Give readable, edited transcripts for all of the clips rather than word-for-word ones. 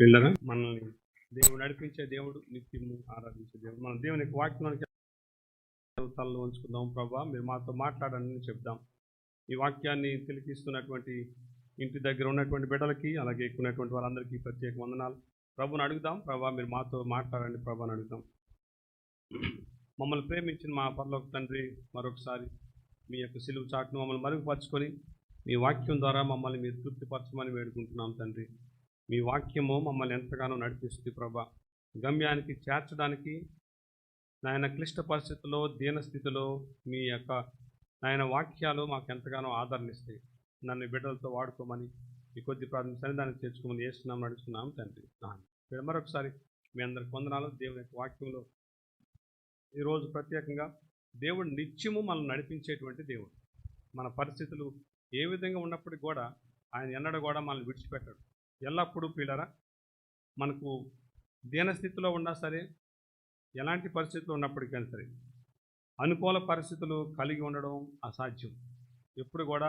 పిల్లరా మనల్ని దేవుడు నడిపించే దేవుడు, నిత్యము ఆరాధించే దేవుడు. మన దేవుని యొక్క వాక్యానికి తలలో ఉంచుకుందాం. ప్రభా, మీరు మాతో మాట్లాడండి చెప్దాం. ఈ వాక్యాన్ని తిలకిస్తున్నటువంటి ఇంటి దగ్గర ఉన్నటువంటి బిడ్డలకి, అలాగే ఎక్కున్నటువంటి వారందరికీ ప్రత్యేక వందనాలు. ప్రభుని అడుగుదాం. ప్రభా, మీరు మాతో మాట్లాడండి. ప్రభాని అడుగుదాం. మమ్మల్ని ప్రేమించిన మా పరలోక తండ్రి, మరొకసారి మీ యొక్క సిలువ చాటును మమ్మల్ని మరుగుపరుచుకొని మీ వాక్యం ద్వారా మమ్మల్ని మీరు తృప్తిపరచమని వేడుకుంటున్నాం తండ్రి. మీ వాక్యము మమ్మల్ని ఎంతగానో నడిపిస్తుంది ప్రభా. గమ్యానికి చేర్చడానికి నాయన క్లిష్ట పరిస్థితుల్లో, దీనస్థితిలో మీ యొక్క నాయన వాక్యాలు మాకు ఎంతగానో ఆదరణిస్తాయి. నన్ను బిడ్డలతో వాడుకోమని ఈ కొద్ది ప్రార్థన సన్నిధానం చేర్చుకోమని చేస్తున్నాం, నడుస్తున్నాం తండ్రి. మరొకసారి మీ అందరికి వందనాలు. దేవుని యొక్క వాక్యంలో ఈరోజు ప్రత్యేకంగా దేవుడు నిత్యము మనల్ని నడిపించేటువంటి దేవుడు. మన పరిస్థితులు ఏ విధంగా ఉన్నప్పటికీ కూడా ఆయన ఎన్నడూ కూడా మనల్ని విడిచిపెట్టాడు. ఎల్లప్పుడూ పిల్లరా, మనకు దీనస్థితిలో ఉన్నా సరే, ఎలాంటి పరిస్థితులు ఉన్నప్పటికైనా సరే, అనుకూల పరిస్థితులు కలిగి ఉండడం అసాధ్యం. ఎప్పుడు కూడా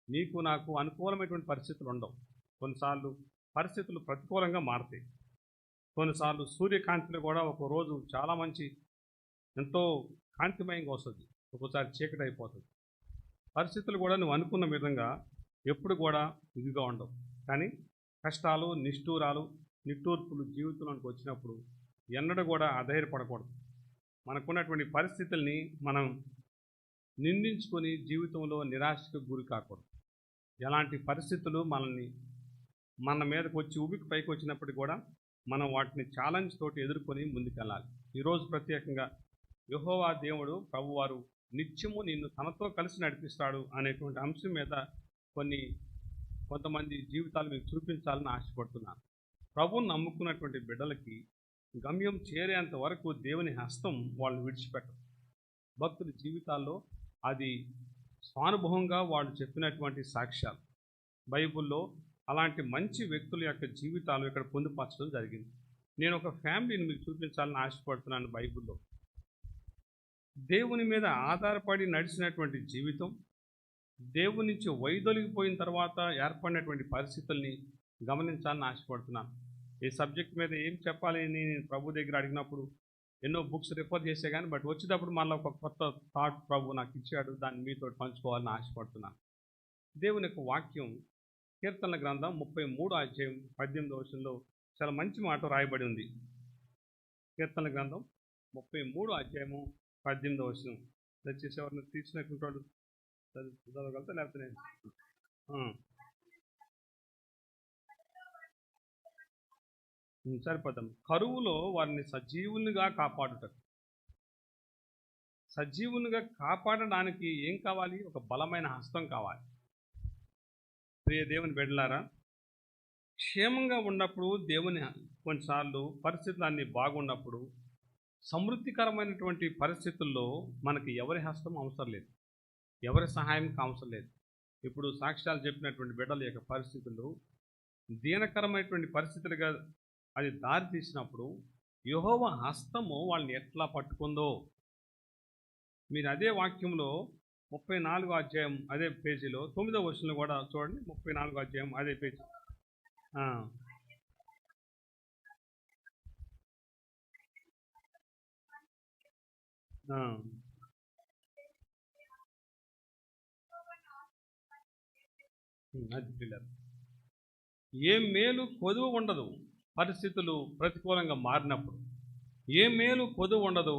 నీకు నాకు అనుకూలమైనటువంటి పరిస్థితులు ఉండవు. కొన్నిసార్లు పరిస్థితులు ప్రతికూలంగా మారుతాయి. కొన్నిసార్లు సూర్యకాంతిలో కూడా ఒక రోజు చాలా మంచి, ఎంతో కాంతిమయంగా వస్తుంది, ఒక్కోసారి చీకటి అయిపోతుంది. పరిస్థితులు కూడా నువ్వు అనుకున్న విధంగా ఎప్పుడు కూడా ఇదిగా ఉండవు. కానీ కష్టాలు, నిట్టూర్పులు జీవితంలోకి వచ్చినప్పుడు ఎన్నడూ కూడా అధైర్యపడకూడదు. మనకున్నటువంటి పరిస్థితుల్ని మనం నిందించుకొని జీవితంలో నిరాశకు గురి కాకూడదు. ఎలాంటి పరిస్థితులు మన మీదకి వచ్చి ఊబికి పైకి వచ్చినప్పటికీ కూడా మనం వాటిని ఛాలెంజ్ తోటి ఎదుర్కొని ముందుకెళ్ళాలి. ఈరోజు ప్రత్యేకంగా యెహోవా దేవుడు ప్రభువారు నిత్యము నిన్ను తనతో కలిసి నడిపిస్తాడు అనేటువంటి అంశం మీద కొంతమంది జీవితాలు మీకు చూపించాలని ఆశపడుతున్నాను. ప్రభువుని నమ్ముకున్నటువంటి బిడ్డలకి గమ్యం చేరేంత వరకు దేవుని హస్తం వాళ్ళు విడిచిపెట్టరు. భక్తుల జీవితాల్లో అది స్వానుభవంగా వాళ్ళు చెప్పినటువంటి సాక్ష్యాలు. బైబిల్లో అలాంటి మంచి వ్యక్తుల యొక్క జీవితాలు ఇక్కడ పొందుపరచడం జరిగింది. నేను ఒక ఫ్యామిలీని మీకు చూపించాలని ఆశపడుతున్నాను. బైబిల్లో దేవుని మీద ఆధారపడి నడిచినటువంటి జీవితం, దేవుని నుంచి వైదొలిగిపోయిన తర్వాత ఏర్పడినటువంటి పరిస్థితుల్ని గమనించాలని ఆశపడుతున్నాను. ఈ సబ్జెక్ట్ మీద ఏం చెప్పాలి అని నేను ప్రభు దగ్గర అడిగినప్పుడు ఎన్నో బుక్స్ రిఫర్ చేసే కానీ వచ్చేటప్పుడు మళ్ళీ ఒక కొత్త థాట్ ప్రభు నాకు ఇచ్చాడు. దాన్ని మీతో పంచుకోవాలని ఆశపడుతున్నాను. దేవుని యొక్క వాక్యం కీర్తనల గ్రంథం 33వ అధ్యాయం 18వ వచనంలో చాలా మంచి మాట రాయబడి ఉంది. కీర్తనల గ్రంథం 33వ అధ్యాయము 18వ వచనం. దయచేసి ఎవరిని తీసినట్టుంటాడు చదవగలుగుతా, లేకపోతే సరిపోతాం. కరువులో వారిని సజీవులుగా కాపాడుటకు. సజీవులుగా కాపాడడానికి ఏం కావాలి? ఒక బలమైన హస్తం కావాలి. ప్రియ దేవుని బిడ్డలారా, క్షేమంగా ఉన్నప్పుడు దేవుని కొన్నిసార్లు పరిస్థితులు అన్నీ బాగున్నప్పుడు, సమృద్ధికరమైనటువంటి పరిస్థితుల్లో మనకి ఎవరి హస్తం అవసరం లేదు, ఎవరి సహాయం అవసరం లేదు. ఇప్పుడు సాక్ష్యాలు చెప్పినటువంటి బిడ్డల యొక్క పరిస్థితులు దీనకరమైనటువంటి పరిస్థితులుగా అది దారి తీసినప్పుడు యెహోవా హస్తము వాళ్ళని ఎట్లా పట్టుకుందో మీరు అదే వాక్యంలో 34వ అధ్యాయం అదే పేజీలో 9వ వచనంలో కూడా చూడండి. 34వ అధ్యాయం అదే పేజీ. అది పిల్లలు, ఏ మేలు కొదువు ఉండదు పరిస్థితులు ప్రతికూలంగా మారినప్పుడు. ఏ మేలు కొదువు ఉండదు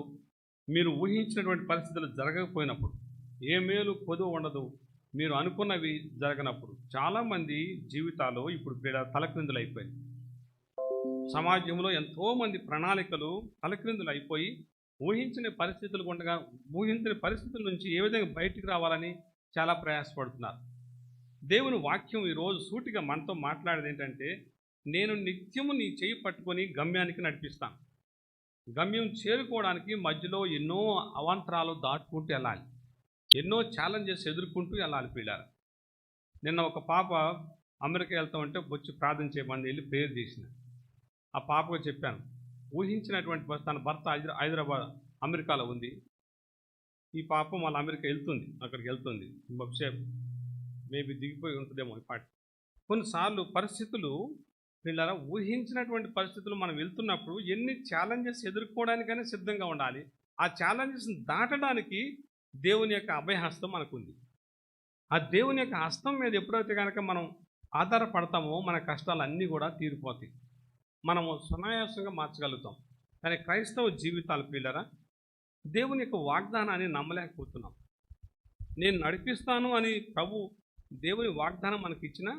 మీరు ఊహించినటువంటి పరిస్థితులు జరగకపోయినప్పుడు. ఏ మేలు కొదువు ఉండదు మీరు అనుకున్నవి జరగనప్పుడు. చాలామంది జీవితాలు ఇప్పుడు తలక్రిందులు అయిపోయింది. సమాజంలో ఎంతోమంది ప్రణాళికలు తలక్రిందులు అయిపోయి ఊహించిన పరిస్థితుల నుంచి ఏ విధంగా బయటికి రావాలని చాలా ప్రయాసపడుతున్నారు. దేవుని వాక్యం ఈరోజు సూటిగా మనతో మాట్లాడేది ఏంటంటే, నేను నిత్యము నీ చేయి పట్టుకొని గమ్యానికి నడిపిస్తాను. గమ్యం చేరుకోవడానికి మధ్యలో ఎన్నో అవాంతరాలు దాటుకుంటూ వెళ్ళాలి, ఎన్నో ఛాలెంజెస్ ఎదుర్కొంటూ వెళ్ళాలి పిల్లలు. నిన్న ఒక పాప అమెరికా వెళ్తామంటే వచ్చి ప్రార్థన చేయమని వెళ్ళి ప్రేయర్ చేసిన. ఆ పాపకు చెప్పాను, ఊహించినటువంటి తన భర్త హైదరాబాద్ అమెరికాలో ఉంది. ఈ పాప మళ్ళీ అమెరికా వెళ్తుంది, అక్కడికి వెళ్తుంది. బహుశా మేబీ దిగిపోయి ఉంటుందేమో ఈ పాట. కొన్నిసార్లు పరిస్థితులు పిల్లరా, ఊహించినటువంటి పరిస్థితులు మనం వెళ్తున్నప్పుడు ఎన్ని ఛాలెంజెస్ ఎదుర్కోవడానికైనా సిద్ధంగా ఉండాలి. ఆ ఛాలెంజెస్ని దాటడానికి దేవుని యొక్క అభయహస్తం మనకుంది. ఆ దేవుని యొక్క హస్తం మీద ఎప్పుడైతే కనుక మనం ఆధారపడతామో మన కష్టాలన్నీ కూడా తీరిపోతాయి, మనము సునాయాసంగా మార్చగలుగుతాం. కానీ క్రైస్తవ జీవితాలు పిల్లరా, దేవుని యొక్క వాగ్దానాన్ని నమ్మలేకపోతున్నాం. నేను నడిపిస్తాను అని ప్రభు దేవుని వాగ్దానం మనకి ఇచ్చిన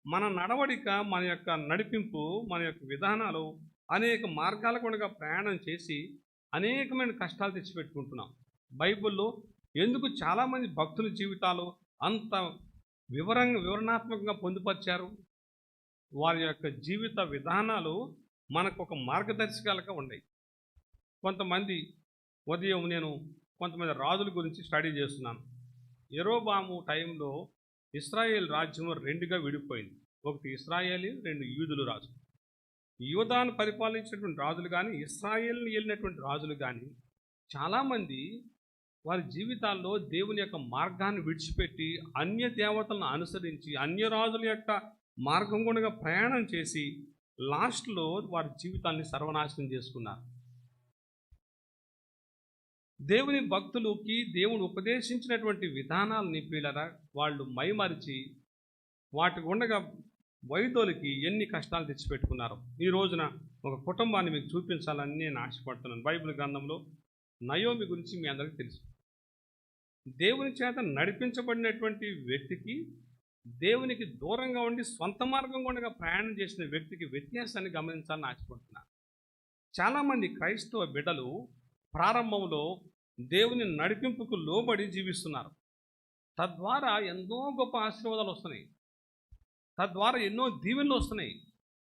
మన నడవడిక, మన యొక్క నడిపింపు, మన యొక్క విధానాలు అనేక మార్గాల గుండా ప్రయాణం చేసి అనేకమైన కష్టాలు తెచ్చిపెట్టుకుంటున్నాం. బైబిల్లో ఎందుకు చాలామంది భక్తుల జీవితాలు అంత వివరణాత్మకంగా పొందుపరిచారు? వారి యొక్క జీవిత విధానాలు మనకు ఒక మార్గదర్శకాలుగా ఉన్నాయి. కొంతమంది ఉదయం నేను కొంతమంది రాజుల గురించి స్టడీ చేస్తున్నాను. యెరోబాము టైంలో ఇశ్రాయేల్ రాజ్యం రెండుగా విడిపోయింది. ఒకటి ఇశ్రాయేలీ, రెండు యూదులు రాజు. యూదాను పరిపాలించినటువంటి రాజులు కానీ, ఇశ్రాయేల్ని వెళ్ళినటువంటి రాజులు కానీ చాలామంది వారి జీవితాల్లో దేవుని యొక్క మార్గాన్ని విడిచిపెట్టి అన్య దేవతలను అనుసరించి అన్య రాజుల యొక్క మార్గం గుండా ప్రయాణం చేసి లాస్ట్లో వారి జీవితాన్ని సర్వనాశనం చేసుకున్నారు. దేవుని భక్తులకి దేవుడు ఉపదేశించినటువంటి విధానాలని పిల్లరా వాళ్ళు మైమరిచి వాటి గుండగా వైదోలికి ఎన్ని కష్టాలు తెచ్చిపెట్టుకున్నారు. ఈ రోజున ఒక కుటుంబాన్ని మీకు చూపించాలని నేను ఆశపడుతున్నాను. బైబిల్ గ్రంథంలో నయోమి గురించి మీ అందరికీ తెలుసు. దేవుని చేత నడిపించబడినటువంటి వ్యక్తికి, దేవునికి దూరంగా ఉండి సొంత మార్గం గుండా ప్రయాణం చేసిన వ్యక్తికి వ్యత్యాసాన్ని గమనించాలని ఆశపడుతున్నాను. చాలామంది క్రైస్తవ బిడ్డలు ప్రారంభంలో దేవుని నడిపింపుకు లోబడి జీవిస్తున్నారు. తద్వారా ఎన్నో గొప్ప ఆశీర్వాదాలు వస్తున్నాయి, తద్వారా ఎన్నో దీవెనలు వస్తున్నాయి,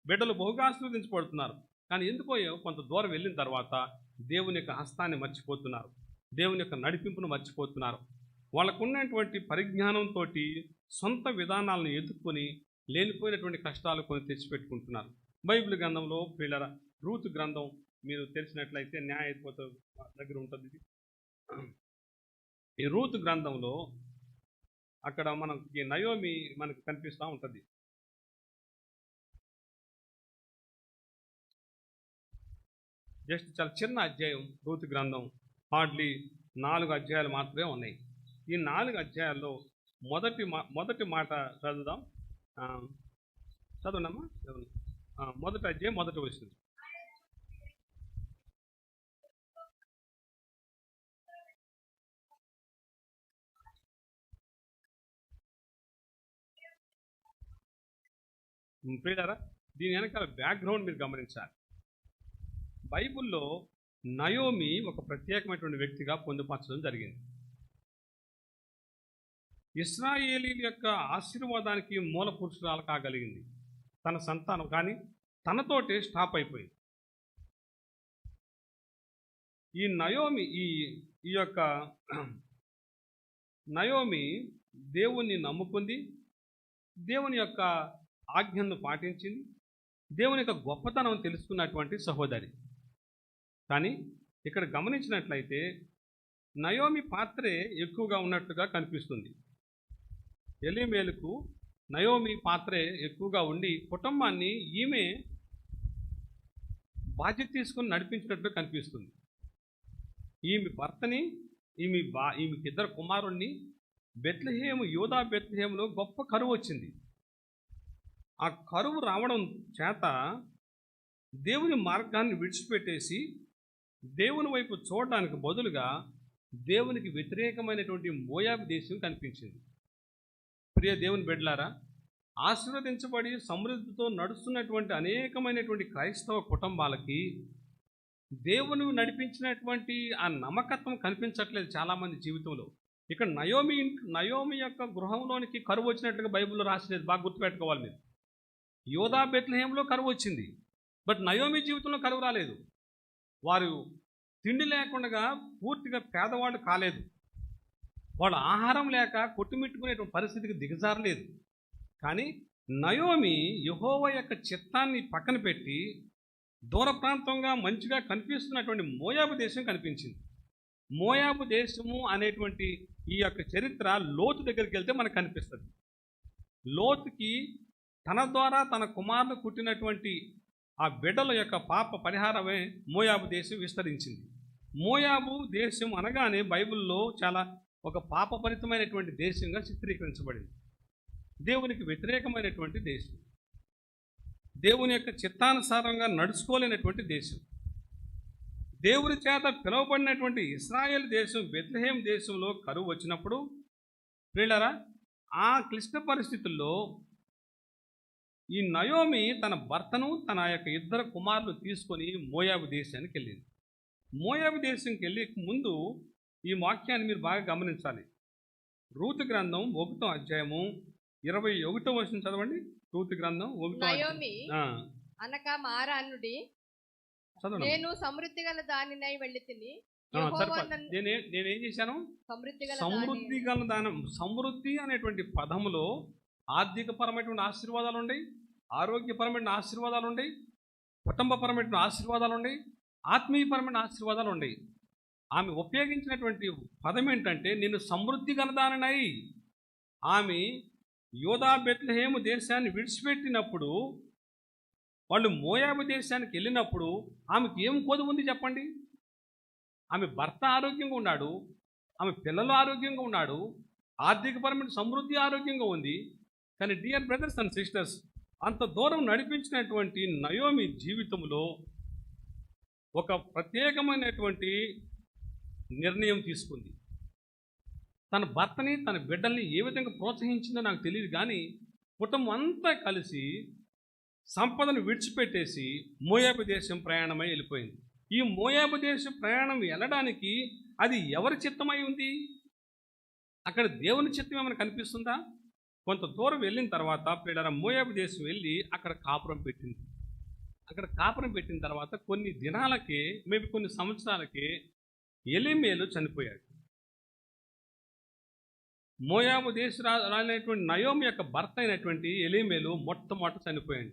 బిడ్డలు బహుగా ఆశీర్వదించబడుతున్నారు. కానీ ఎందుకో కొంత దూరం వెళ్ళిన తర్వాత దేవుని యొక్క హస్తాన్ని మర్చిపోతున్నారు, దేవుని యొక్క నడిపింపును మర్చిపోతున్నారు. వాళ్ళకు ఉన్నటువంటి పరిజ్ఞానంతో సొంత విధానాలను ఎదుర్కొని లేనిపోయినటువంటి కష్టాలు కొని తెచ్చిపెట్టుకుంటున్నారు. బైబిల్ గ్రంథంలో పిల్లల రూతు గ్రంథం మీరు తెలిసినట్లయితే న్యాయాధిపత దగ్గర ఉంటుంది. ఇది ఈ రూతు గ్రంథంలో అక్కడ మనకి నయోమి మనకు కనిపిస్తూ ఉంటుంది. జస్ట్ చాలా చిన్న అధ్యాయం రూతు గ్రంథం, హార్డ్లీ 4 అధ్యాయాలు మాత్రమే ఉన్నాయి. ఈ 4 అధ్యాయాల్లో మొదటి మాట చదువుదాం. చదవనమ్మా, మొదటి అధ్యాయం మొదటి వచనం. ప్రియులారా, దీని వెనకాల బ్యాక్గ్రౌండ్ మీరు గమనించాలి. బైబిల్లో నయోమి ఒక ప్రత్యేకమైనటువంటి వ్యక్తిగా పొందుపరచడం జరిగింది. ఇశ్రాయేలీల యొక్క ఆశీర్వాదానికి మూల పురుషురాలు కాగలిగింది. తన సంతానం కానీ తనతోటే స్టాప్ అయిపోయింది. ఈ నయోమి ఈ యొక్క నయోమి దేవుణ్ణి నమ్ముకుంది, దేవుని యొక్క ఆజ్ఞను పాటించింది, దేవుని యొక్క గొప్పతనం తెలుసుకున్నటువంటి సహోదరి. కానీ ఇక్కడ గమనించినట్లయితే నయోమి పాత్రే ఎక్కువగా ఉన్నట్టుగా కనిపిస్తుంది. ఎలీమేలుకు నయోమి పాత్రే ఎక్కువగా ఉండి కుటుంబాన్ని ఈమె బాధ్యత తీసుకుని నడిపించినట్టుగా కనిపిస్తుంది. ఈమె భర్తని, ఈమెకి 2 కుమారుణ్ణి బెత్లెహేము, యూదా బెత్లెహేములో గొప్ప కరువు వచ్చింది. ఆ కరువు రావడం చేత దేవుని మార్గాన్ని విడిచిపెట్టేసి దేవుని వైపు చూడడానికి బదులుగా దేవునికి వ్యతిరేకమైనటువంటి మోయాబు దేశం కనిపించింది. ప్రియ దేవుని బిడ్డలారా, ఆశీర్వదించబడి సమృద్ధితో నడుస్తున్నటువంటి అనేకమైనటువంటి క్రైస్తవ కుటుంబాలకి దేవుని నడిపించినటువంటి ఆ నమ్మకత్వం కనిపించట్లేదు చాలామంది జీవితంలో. ఇక్కడ నయోమి యొక్క గృహంలోనికి కరువు వచ్చినట్టుగా బైబిల్లో రాసలేదు. బాగా గుర్తుపెట్టుకోవాలి మీరు. యూదా బెత్లెహేములో కరువు వచ్చింది, బట్ నయోమి జీవితంలో కరువు రాలేదు. వారు తిండి లేకుండా పూర్తిగా పేదవాళ్ళు కాలేదు, వాళ్ళు ఆహారం లేక కొట్టుమిట్టుకునేటువంటి పరిస్థితికి దిగజారలేదు. కానీ నయోమి యెహోవా యొక్క చిత్తాన్ని పక్కన పెట్టి దూర ప్రాంతంగా మంచిగా కనిపిస్తున్నటువంటి మోయాబు దేశం కనిపించింది. మోయాబు దేశము అనేటువంటి ఈ యొక్క చరిత్ర లోతు దగ్గరికి వెళ్తే మనకు కనిపిస్తుంది. లోతుకి తన ద్వారా తన కుమారులు పుట్టినటువంటి ఆ బిడ్డల యొక్క పాప పరిహారమే మోయాబు దేశం విస్తరించింది. మోయాబు దేశం అనగానే బైబిల్లో చాలా ఒక పాపభరితమైనటువంటి దేశంగా చిత్రీకరించబడింది. దేవునికి వ్యతిరేకమైనటువంటి దేశం, దేవుని యొక్క చిత్తానుసారంగా నడుచుకోలేనటువంటి దేశం. దేవుని చేత పిలువబడినటువంటి ఇశ్రాయేల్ దేశం బెత్లెహేం దేశంలో కరువు వచ్చినప్పుడు వీళ్ళరా ఆ క్లిష్ట పరిస్థితుల్లో ఈ నయోమి తన భర్తను తన యొక్క ఇద్దరు కుమారులు తీసుకొని మోయాబు దేశానికి వెళ్ళింది. మోయాబు దేశంకి వెళ్ళే ముందు ఈ వాక్యాన్ని మీరు బాగా గమనించాలి. రూతు గ్రంథం 1వ అధ్యాయము 21వ వచనం చదవండి. రూతు గ్రంథం 1వ అనక మారానుడి నేను సమృద్ధి గల దానినై వెళ్ళి తిని నేనేం చేశాను? సమృద్ధి గల దానం. సమృద్ధి అనేటువంటి పదములో ఆర్థికపరమైనటువంటి ఆశీర్వాదాలు ఉన్నాయి, ఆరోగ్యపరమైన ఆశీర్వాదాలు ఉన్నాయి, కుటుంబపరమైన ఆశీర్వాదాలు ఉన్నాయి, ఆత్మీయపరమైన ఆశీర్వాదాలు ఉన్నాయి. ఆమె ఉపయోగించినటువంటి పదం ఏంటంటే నేను సమృద్ధి గలదానై. ఆమె యోదా బెత్లెహేము దేశాన్ని విడిచిపెట్టినప్పుడు, వాళ్ళు మోయాబు దేశానికి వెళ్ళినప్పుడు ఆమెకి ఏం కొదువు ఉంది చెప్పండి? ఆమె భర్త ఆరోగ్యంగా ఉన్నాడు, ఆమె పిల్లలు ఆరోగ్యంగా ఉన్నాడు, ఆర్థికపరమైన సమృద్ధి ఆరోగ్యంగా ఉంది. కానీ డియర్ బ్రదర్స్ అండ్ సిస్టర్స్, అంత దూరం నడిపించినటువంటి నయోమి జీవితంలో ఒక ప్రత్యేకమైనటువంటి నిర్ణయం తీసుకుంది. తన భర్తని తన బిడ్డల్ని ఏ విధంగా ప్రోత్సహించిందో నాకు తెలియదు, కానీ కుటుంబం అంతా కలిసి సంపదను విడిచిపెట్టేసి మోయాబు దేశం ప్రయాణమై వెళ్ళిపోయింది. ఈ మోయాబు దేశం ప్రయాణం వెళ్ళడానికి అది ఎవరి చిత్తమై ఉంది? అక్కడ దేవుని చిత్తం ఏమైనా కనిపిస్తుందా? కొంత దూరం వెళ్ళిన తర్వాత పిల్లల మోయాబు దేశం వెళ్ళి అక్కడ కాపురం పెట్టింది. అక్కడ కాపురం పెట్టిన తర్వాత కొన్ని దినాలకే, మేబీ కొన్ని సంవత్సరాలకే ఎలీమేలు చనిపోయాడు. మోయాబు దేశరాలైనటువంటి నయోమి యొక్క భర్త అయినటువంటి ఎలీమేలు మొట్టమొదట చనిపోయాడు.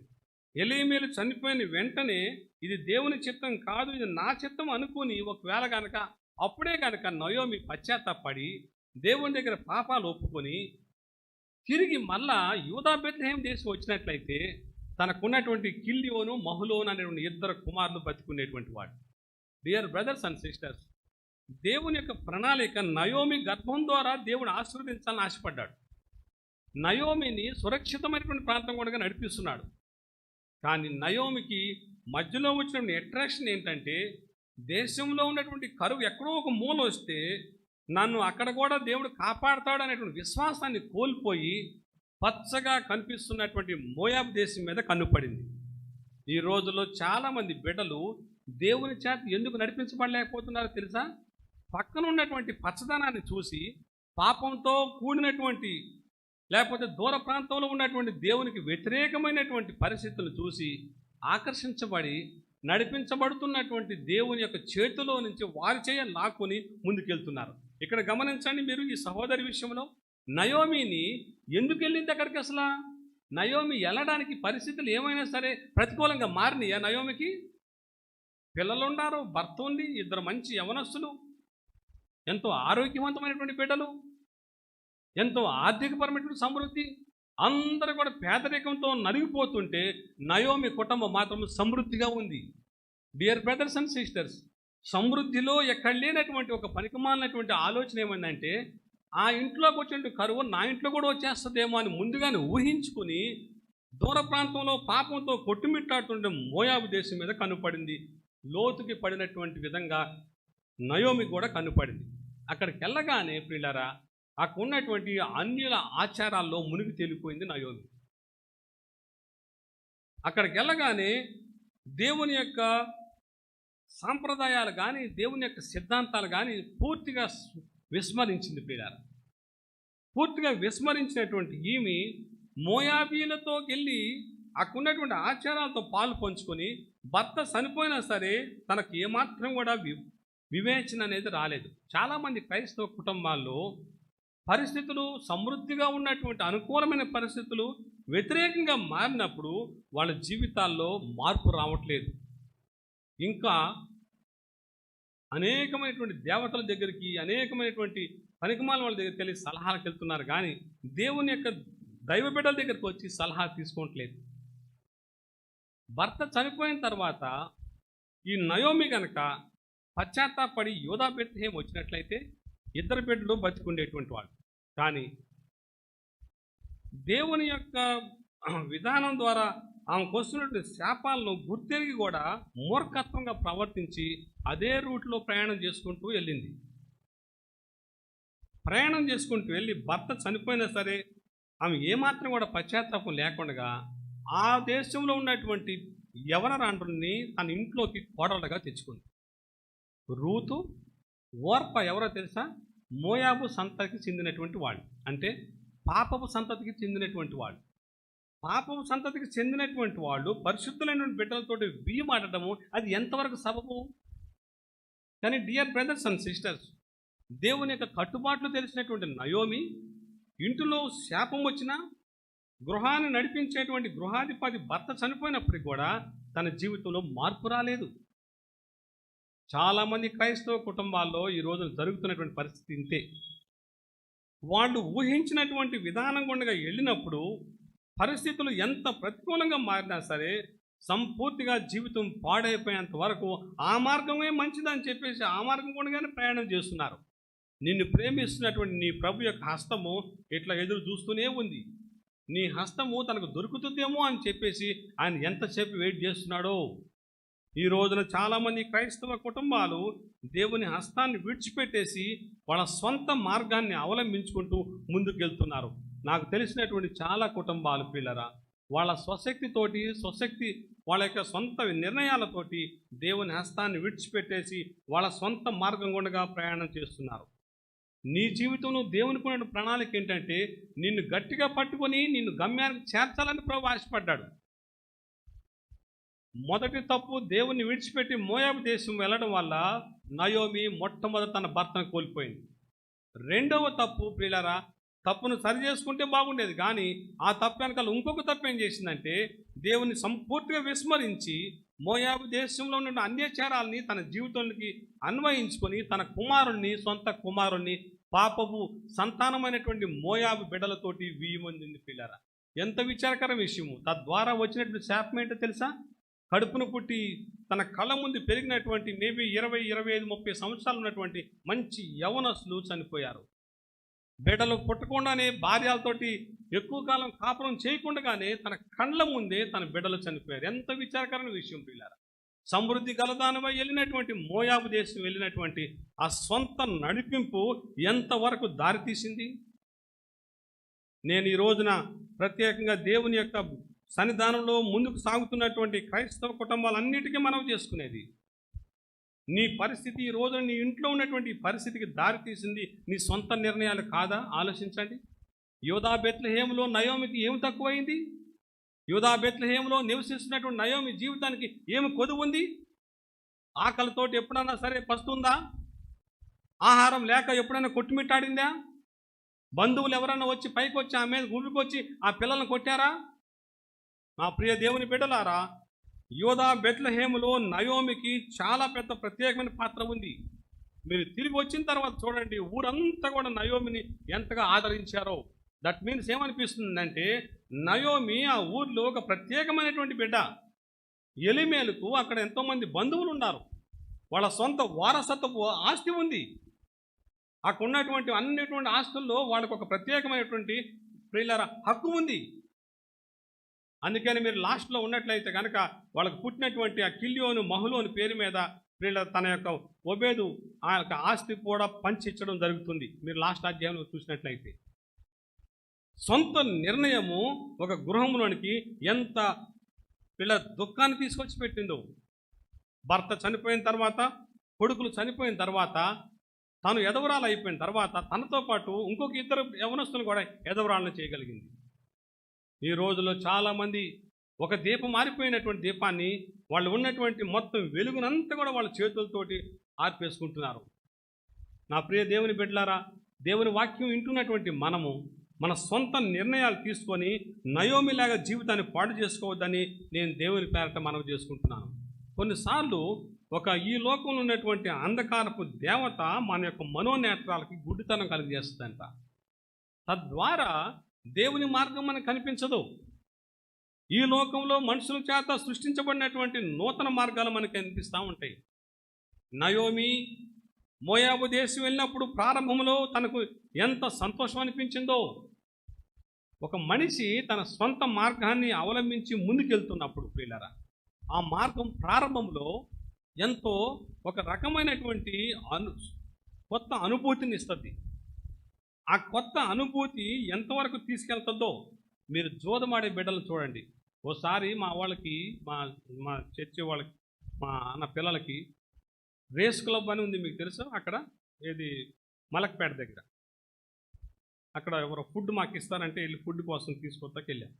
ఎలీమేలు చనిపోయిన వెంటనే ఇది దేవుని చిత్తం కాదు, ఇది నా చిత్తం అనుకుని ఒకవేళ కనుక అప్పుడే కనుక నయోమి పశ్చాత్తాపడి దేవుని దగ్గర పాపాలు ఒప్పుకొని తిరిగి మళ్ళా యూదా బెత్లెహేం దేశం వచ్చినట్లయితే తనకున్నటువంటి కిల్యోను మహులోను అనేటువంటి ఇద్దరు కుమారులు బతికునేటువంటి వాడు. డియర్ బ్రదర్స్ అండ్ సిస్టర్స్, దేవుని యొక్క ప్రణాళిక నయోమి గర్భం ద్వారా దేవుడు ఆశీర్వదించాలని ఆశపడ్డాడు. నయోమిని సురక్షితమైనటువంటి ప్రాంతం కూడా నడిపిస్తున్నాడు. కానీ నయోమికి మధ్యలో వచ్చినటువంటి అట్రాక్షన్ ఏంటంటే, దేశంలో ఉన్నటువంటి కరువు ఎక్కడో ఒక మూల వస్తే నన్ను అక్కడ కూడా దేవుడు కాపాడుతాడు అనేటువంటి విశ్వాసాన్ని కోల్పోయి పచ్చగా కనిపిస్తున్నటువంటి మోయాబు దేశం మీద కన్నుపడింది. ఈ రోజుల్లో చాలామంది బిడ్డలు దేవుని చేత ఎందుకు నడిపించబడలేకపోతున్నారో తెలుసా? పక్కన ఉన్నటువంటి పచ్చదనాన్ని చూసి పాపంతో కూడినటువంటి లేకపోతే దూర ప్రాంతంలో ఉన్నటువంటి దేవునికి వ్యతిరేకమైనటువంటి పరిస్థితులను చూసి ఆకర్షించబడి నడిపించబడుతున్నటువంటి దేవుని యొక్క చేతిలో నుంచి వారి చేయ లాక్కుని ముందుకెళ్తున్నారు. ఇక్కడ గమనించండి మీరు ఈ సహోదరి విషయంలో నయోమిని ఎందుకు వెళ్ళింది అక్కడికి? అసలు నయోమి వెళ్ళడానికి పరిస్థితులు ఏమైనా సరే ప్రతికూలంగా మారినాయా? నయోమికి పిల్లలు ఉన్నారు, భర్త ఉంది, ఇద్దరు మంచి యవనస్తులు, ఎంతో ఆరోగ్యవంతమైనటువంటి బిడ్డలు, ఎంతో ఆర్థికపరమైనటువంటి సమృద్ధి, అందరూ కూడా పేదరికంతో నలిగిపోతుంటే నయోమి కుటుంబం మాత్రం సమృద్ధిగా ఉంది. డియర్ బ్రదర్స్ అండ్ సిస్టర్స్, సమృద్ధిలో ఎక్కడ లేనటువంటి ఒక పనికిమాలినటువంటి ఆలోచన ఏమైందంటే, ఆ ఇంట్లోకి వచ్చిన కరువు నా ఇంట్లో కూడా వచ్చేస్తుందేమో అని ముందుగానే ఊహించుకుని దూర ప్రాంతంలో పాపంతో కొట్టుమిట్టాడుతుండే మోయాబు దేశం మీద కన్నుపడింది. లోతుకి పడినటువంటి విధంగా నయోమి కూడా కన్నుపడింది. అక్కడికి వెళ్ళగానే ప్రియులారా, అక్కడ ఉన్నటువంటి అన్యుల ఆచారాల్లో మునిగి తేలిపోయింది నయోమి. అక్కడికి వెళ్ళగానే దేవుని యొక్క సాంప్రదాయాలు కానీ దేవుని యొక్క సిద్ధాంతాలు కానీ పూర్తిగా విస్మరించింది. ప్రియులారా, పూర్తిగా విస్మరించినటువంటి ఈమె మోయాబీలతో వెళ్ళి అక్కడున్నటువంటి ఆచారాలతో పాలు పంచుకొని భర్త చనిపోయినా సరే తనకు ఏమాత్రం కూడా వివేచన అనేది రాలేదు. చాలామంది క్రైస్తవ కుటుంబాల్లో పరిస్థితులు సమృద్ధిగా ఉన్నటువంటి అనుకూలమైన పరిస్థితులు వ్యతిరేకంగా మారినప్పుడు వాళ్ళ జీవితాల్లో మార్పు రావట్లేదు. ఇంకా అనేకమైనటువంటి దేవతల దగ్గరికి, అనేకమైనటువంటి పనికిమాల వాళ్ళ దగ్గరికి వెళ్ళి సలహాలకు వెళ్తున్నారు. కానీ దేవుని యొక్క దైవ బిడ్డల దగ్గరికి వచ్చి సలహా తీసుకోవట్లేదు. భర్త చనిపోయిన తర్వాత ఈ నయోమి గనక పశ్చాత్తాపడి యోధా బెత్లెహేము వచ్చినట్లయితే ఇద్దరు బిడ్డలు బతికుండేటువంటి వాళ్ళు. కానీ దేవుని యొక్క విధానం ద్వారా ఆమెకు వస్తున్నటువంటి శాపాలను గుర్తెరిగి కూడా మూర్ఖత్వంగా ప్రవర్తించి అదే రూట్లో ప్రయాణం చేసుకుంటూ వెళ్ళింది. ప్రయాణం చేసుకుంటూ వెళ్ళి భర్త చనిపోయినా సరే ఆమె ఏమాత్రం కూడా పశ్చాత్తాపం లేకుండా ఆ దేశంలో ఉన్నటువంటి యవనరాండ్రుల్ని తన ఇంట్లోకి కోడలుగా తెచ్చుకుంది. రూతు, ఓర్ప ఎవరో తెలుసా? మోయాబు సంతతికి చెందినటువంటి వాళ్ళు, అంటే పాపపు సంతతికి చెందినటువంటి వాళ్ళు. పాపపు సంతతికి చెందినటువంటి వాళ్ళు పరిశుద్ధులైన బిడ్డలతోటి బియ్యమాడటము అది ఎంతవరకు సబబు? కానీ డియర్ బ్రదర్స్ అండ్ సిస్టర్స్, దేవుని యొక్క కట్టుబాట్లు తెలిసినటువంటి నయోమి ఇంటిలో శాపం వచ్చినా గృహాన్ని నడిపించేటువంటి గృహాధిపతి భర్త చనిపోయినప్పటికీ కూడా తన జీవితంలో మార్పు రాలేదు. చాలామంది క్రైస్తవ కుటుంబాల్లో ఈ రోజున జరుగుతున్నటువంటి పరిస్థితి ఇంతే. వాళ్ళు ఊహించినటువంటి విధానం గుండా వెళ్ళినప్పుడు పరిస్థితులు ఎంత ప్రతికూలంగా మారినా సరే సంపూర్తిగా జీవితం పాడైపోయేంత వరకు ఆ మార్గమే మంచిదని చెప్పేసి ఆ మార్గం గుండానే ప్రయాణం చేస్తున్నారు. నిన్ను ప్రేమిస్తున్నటువంటి నీ ప్రభు యొక్క హస్తము ఇట్లా ఎదురు చూస్తూనే ఉంది. నీ హస్తము తనకు దొరుకుతుందేమో అని చెప్పేసి ఆయన ఎంతసేపు వెయిట్ చేస్తున్నాడో. ఈ రోజున చాలామంది క్రైస్తవ కుటుంబాలు దేవుని హస్తాన్ని విడిచిపెట్టేసి వాళ్ళ సొంత మార్గాన్ని అవలంబించుకుంటూ ముందుకు వెళ్తున్నారు. నాకు తెలిసినటువంటి చాలా కుటుంబాలు పిల్లరా వాళ్ళ స్వశక్తి వాళ్ళ యొక్క సొంత నిర్ణయాలతోటి దేవుని హస్తాన్ని విడిచిపెట్టేసి వాళ్ళ సొంత మార్గం గుండా ప్రయాణం చేస్తున్నారు. నీ జీవితంలో దేవునికి ఉన్న ప్రణాళిక ఏంటంటే నిన్ను గట్టిగా పట్టుకొని నిన్ను గమ్యానికి చేర్చాలని ప్రభు ఆశపడ్డాడు. మొదటి తప్పు దేవుని విడిచిపెట్టి మోయాబు దేశం వెళ్ళడం వల్ల నయోమి మొట్టమొదటి తన భర్తను కోల్పోయింది. రెండవ తప్పు ప్రియులారా, తప్పును సరి చేసుకుంటే బాగుండేది, కానీ ఆ తప్పు వెనకాల ఇంకొక తప్పు ఏం చేసిందంటే దేవుని సంపూర్తిగా విస్మరించి మోయాబు దేశంలో ఉన్న అన్యచారాల్ని తన జీవితానికి అన్వయించుకొని తన సొంత కుమారుణ్ణి పాపపు సంతానమైనటువంటి మోయాబు బిడ్డలతోటి వీయమంది. పిల్లరా, ఎంత విచారకర విషయము. తద్వారా వచ్చినటువంటి శాపం ఏంటో తెలుసా? కడుపును పుట్టి తన కళ్ళ ముందు పెరిగినటువంటి మేబీ 20, 25, 30 సంవత్సరాలు ఉన్నటువంటి మంచి యవనస్తులు చనిపోయారు. బిడ్డలు పుట్టకుండానే భార్యలతోటి ఎక్కువ కాలం కాపురం చేయకుండానే తన కళ్ళ ముందే తన బిడ్డలు చనిపోయారు. ఎంత విచారకరమైన విషయం పిల్లారా. సమృద్ధి గలదానమై వెళ్ళినటువంటి మోయాబు దేశం వెళ్ళినటువంటి ఆ సొంత నడిపింపు ఎంతవరకు దారితీసింది? నేను ఈ రోజున ప్రత్యేకంగా దేవుని యొక్క సన్నిధానంలో ముందుకు సాగుతున్నటువంటి క్రైస్తవ కుటుంబాలన్నిటికీ మనం చేసుకునేది, నీ పరిస్థితి ఈ రోజున నీ ఇంట్లో ఉన్నటువంటి పరిస్థితికి దారితీసింది నీ సొంత నిర్ణయాలు కాదా? ఆలోచించండి. యోధా బెత్లెహేములో నయోమికి ఏమి తక్కువైంది? యోధా బెత్లెహేములో నివసిస్తున్నటువంటి నయోమి జీవితానికి ఏమి కొదువు ఉంది? ఆకలితోటి ఎప్పుడన్నా సరే పస్తుందా? ఆహారం లేక ఎప్పుడైనా కొట్టుమిట్టాడిందా? బంధువులు ఎవరైనా వచ్చి పైకి వచ్చి ఆమె మీద ఊపికొచ్చి ఆ పిల్లలను కొట్టారా? నా ప్రియ దేవుని బిడ్డలారా, యోధా బెత్లెహేములో నయోమికి చాలా పెద్ద ప్రత్యేకమైన పాత్ర ఉంది. మీరు తిరిగి వచ్చిన తర్వాత చూడండి, ఊరంతా కూడా నయోమిని ఎంతగా ఆదరించారో. దట్ మీన్స్ ఏమనిపిస్తుందంటే నయోమి ఆ ఊర్లో ఒక ప్రత్యేకమైనటువంటి బిడ్డ. ఎలిమేలుకు అక్కడ ఎంతోమంది బంధువులు ఉన్నారు, వాళ్ళ సొంత వారసత్వపు ఆస్తి ఉంది. అక్కడ ఉన్నటువంటి అన్నిటువంటి ఆస్తుల్లో వాళ్ళకు ఒక ప్రత్యేకమైనటువంటి ప్రియులారా హక్కు ఉంది. అందుకని మీరు లాస్ట్లో ఉన్నట్లయితే కనుక వాళ్ళకు పుట్టినటువంటి ఆ కిల్యోను మహులోని పేరు మీద తన యొక్క ఒబేదు ఆ యొక్క ఆస్తి కూడా పంచిచ్చడం జరుగుతుంది. మీరు లాస్ట్ అధ్యాయంలో చూసినట్లయితే సొంత నిర్ణయము ఒక గృహంలోనికి ఎంత పిల్ల దుఃఖాన్ని తీసుకొచ్చి పెట్టిందో. భర్త చనిపోయిన తర్వాత, కొడుకులు చనిపోయిన తర్వాత, తను ఎదవరాలు అయిపోయిన తర్వాత తనతో పాటు ఇంకొక ఇద్దరు యవనస్తులు కూడా ఎదవరాలను చేయగలిగింది. ఈ రోజులో చాలామంది ఒక దీపం మారిపోయినటువంటి దీపాన్ని వాళ్ళు ఉన్నటువంటి మొత్తం వెలుగునంతా కూడా వాళ్ళ చేతులతోటి ఆర్పేసుకుంటున్నారు. నా ప్రియ దేవుని బిడ్డలారా, దేవుని వాక్యం వింటున్నటువంటి మనము మన సొంత నిర్ణయాలు తీసుకొని నయోమిలాగా జీవితాన్ని పాడు చేసుకోవద్దని నేను దేవుని పేరట మనవి చేసుకుంటున్నాను. కొన్నిసార్లు ఈ లోకంలో ఉన్నటువంటి అంధకారపు దేవత మన యొక్క మనోనేత్రాలకి గుడ్డితనం కలిగజేస్తుందంట. తద్వారా దేవుని మార్గం మనకు కనిపించదు. ఈ లోకంలో మనుషుల చేత సృష్టించబడినటువంటి నూతన మార్గాలు మనకు కనిపిస్తూ ఉంటాయి. నయోమి మోయాబు దేశం వెళ్ళినప్పుడు ప్రారంభంలో తనకు ఎంత సంతోషం అనిపించిందో. ఒక మనిషి తన సొంత మార్గాన్ని అవలంబించి ముందుకెళ్తున్నప్పుడు ప్రియులారా, ఆ మార్గం ప్రారంభంలో ఎంతో ఒక రకమైనటువంటి కొత్త అనుభూతిని ఇస్తుంది. ఆ కొత్త అనుభూతి ఎంతవరకు తీసుకెళ్తుందో మీరు జోదమాడే బిడ్డలు చూడండి. ఓసారి మా వాళ్ళకి మా చర్చి వాళ్ళకి మా అన్న పిల్లలకి రేస్ క్లబ్ అని ఉంది, మీకు తెలుసు. అక్కడ ఏది మలక్పేట దగ్గర అక్కడ ఎవరో ఫుడ్ మాకు ఇస్తారంటే వెళ్ళి ఫుడ్ కోసం తీసుకొస్తాకి వెళ్ళాం.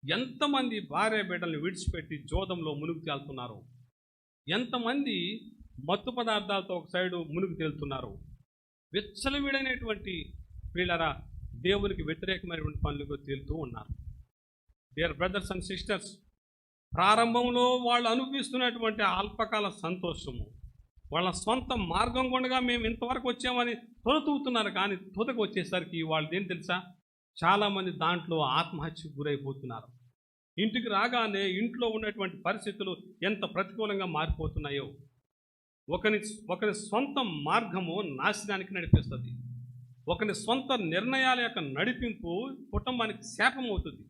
ఎంతమంది భార్య బిడ్డల్ని విడిచిపెట్టి జోదంలో మునుగు తేలుతున్నారు, ఎంతమంది మత్తు పదార్థాలతో ఒక సైడు మునుగు తేలుతున్నారు. విచ్చలవిడైనటువంటి వీళ్ళరా దేవునికి వ్యతిరేకమైనటువంటి పనులకు తేలుతూ ఉన్నారు. డియర్ బ్రదర్స్ అండ్ సిస్టర్స్, ప్రారంభంలో వాళ్ళు అనుభవిస్తున్నటువంటి అల్పకాల సంతోషము, వాళ్ళ సొంత మార్గం గుండగా మేము ఇంతవరకు వచ్చామని తొలతూగుతున్నారు. కానీ తుదకు వచ్చేసరికి వాళ్ళు ఏం తెలుసా, చాలామంది దాంట్లో ఆత్మహత్యకు గురైపోతున్నారు. ఇంటికి రాగానే ఇంట్లో ఉన్నటువంటి పరిస్థితులు ఎంత ప్రతికూలంగా మారిపోతున్నాయో. ఒకరి సొంత మార్గము నాశనానికి నడిపిస్తుంది. ఒకరి సొంత నిర్ణయాల యొక్క నడిపింపు కుటుంబానికి శాపం అవుతుంది.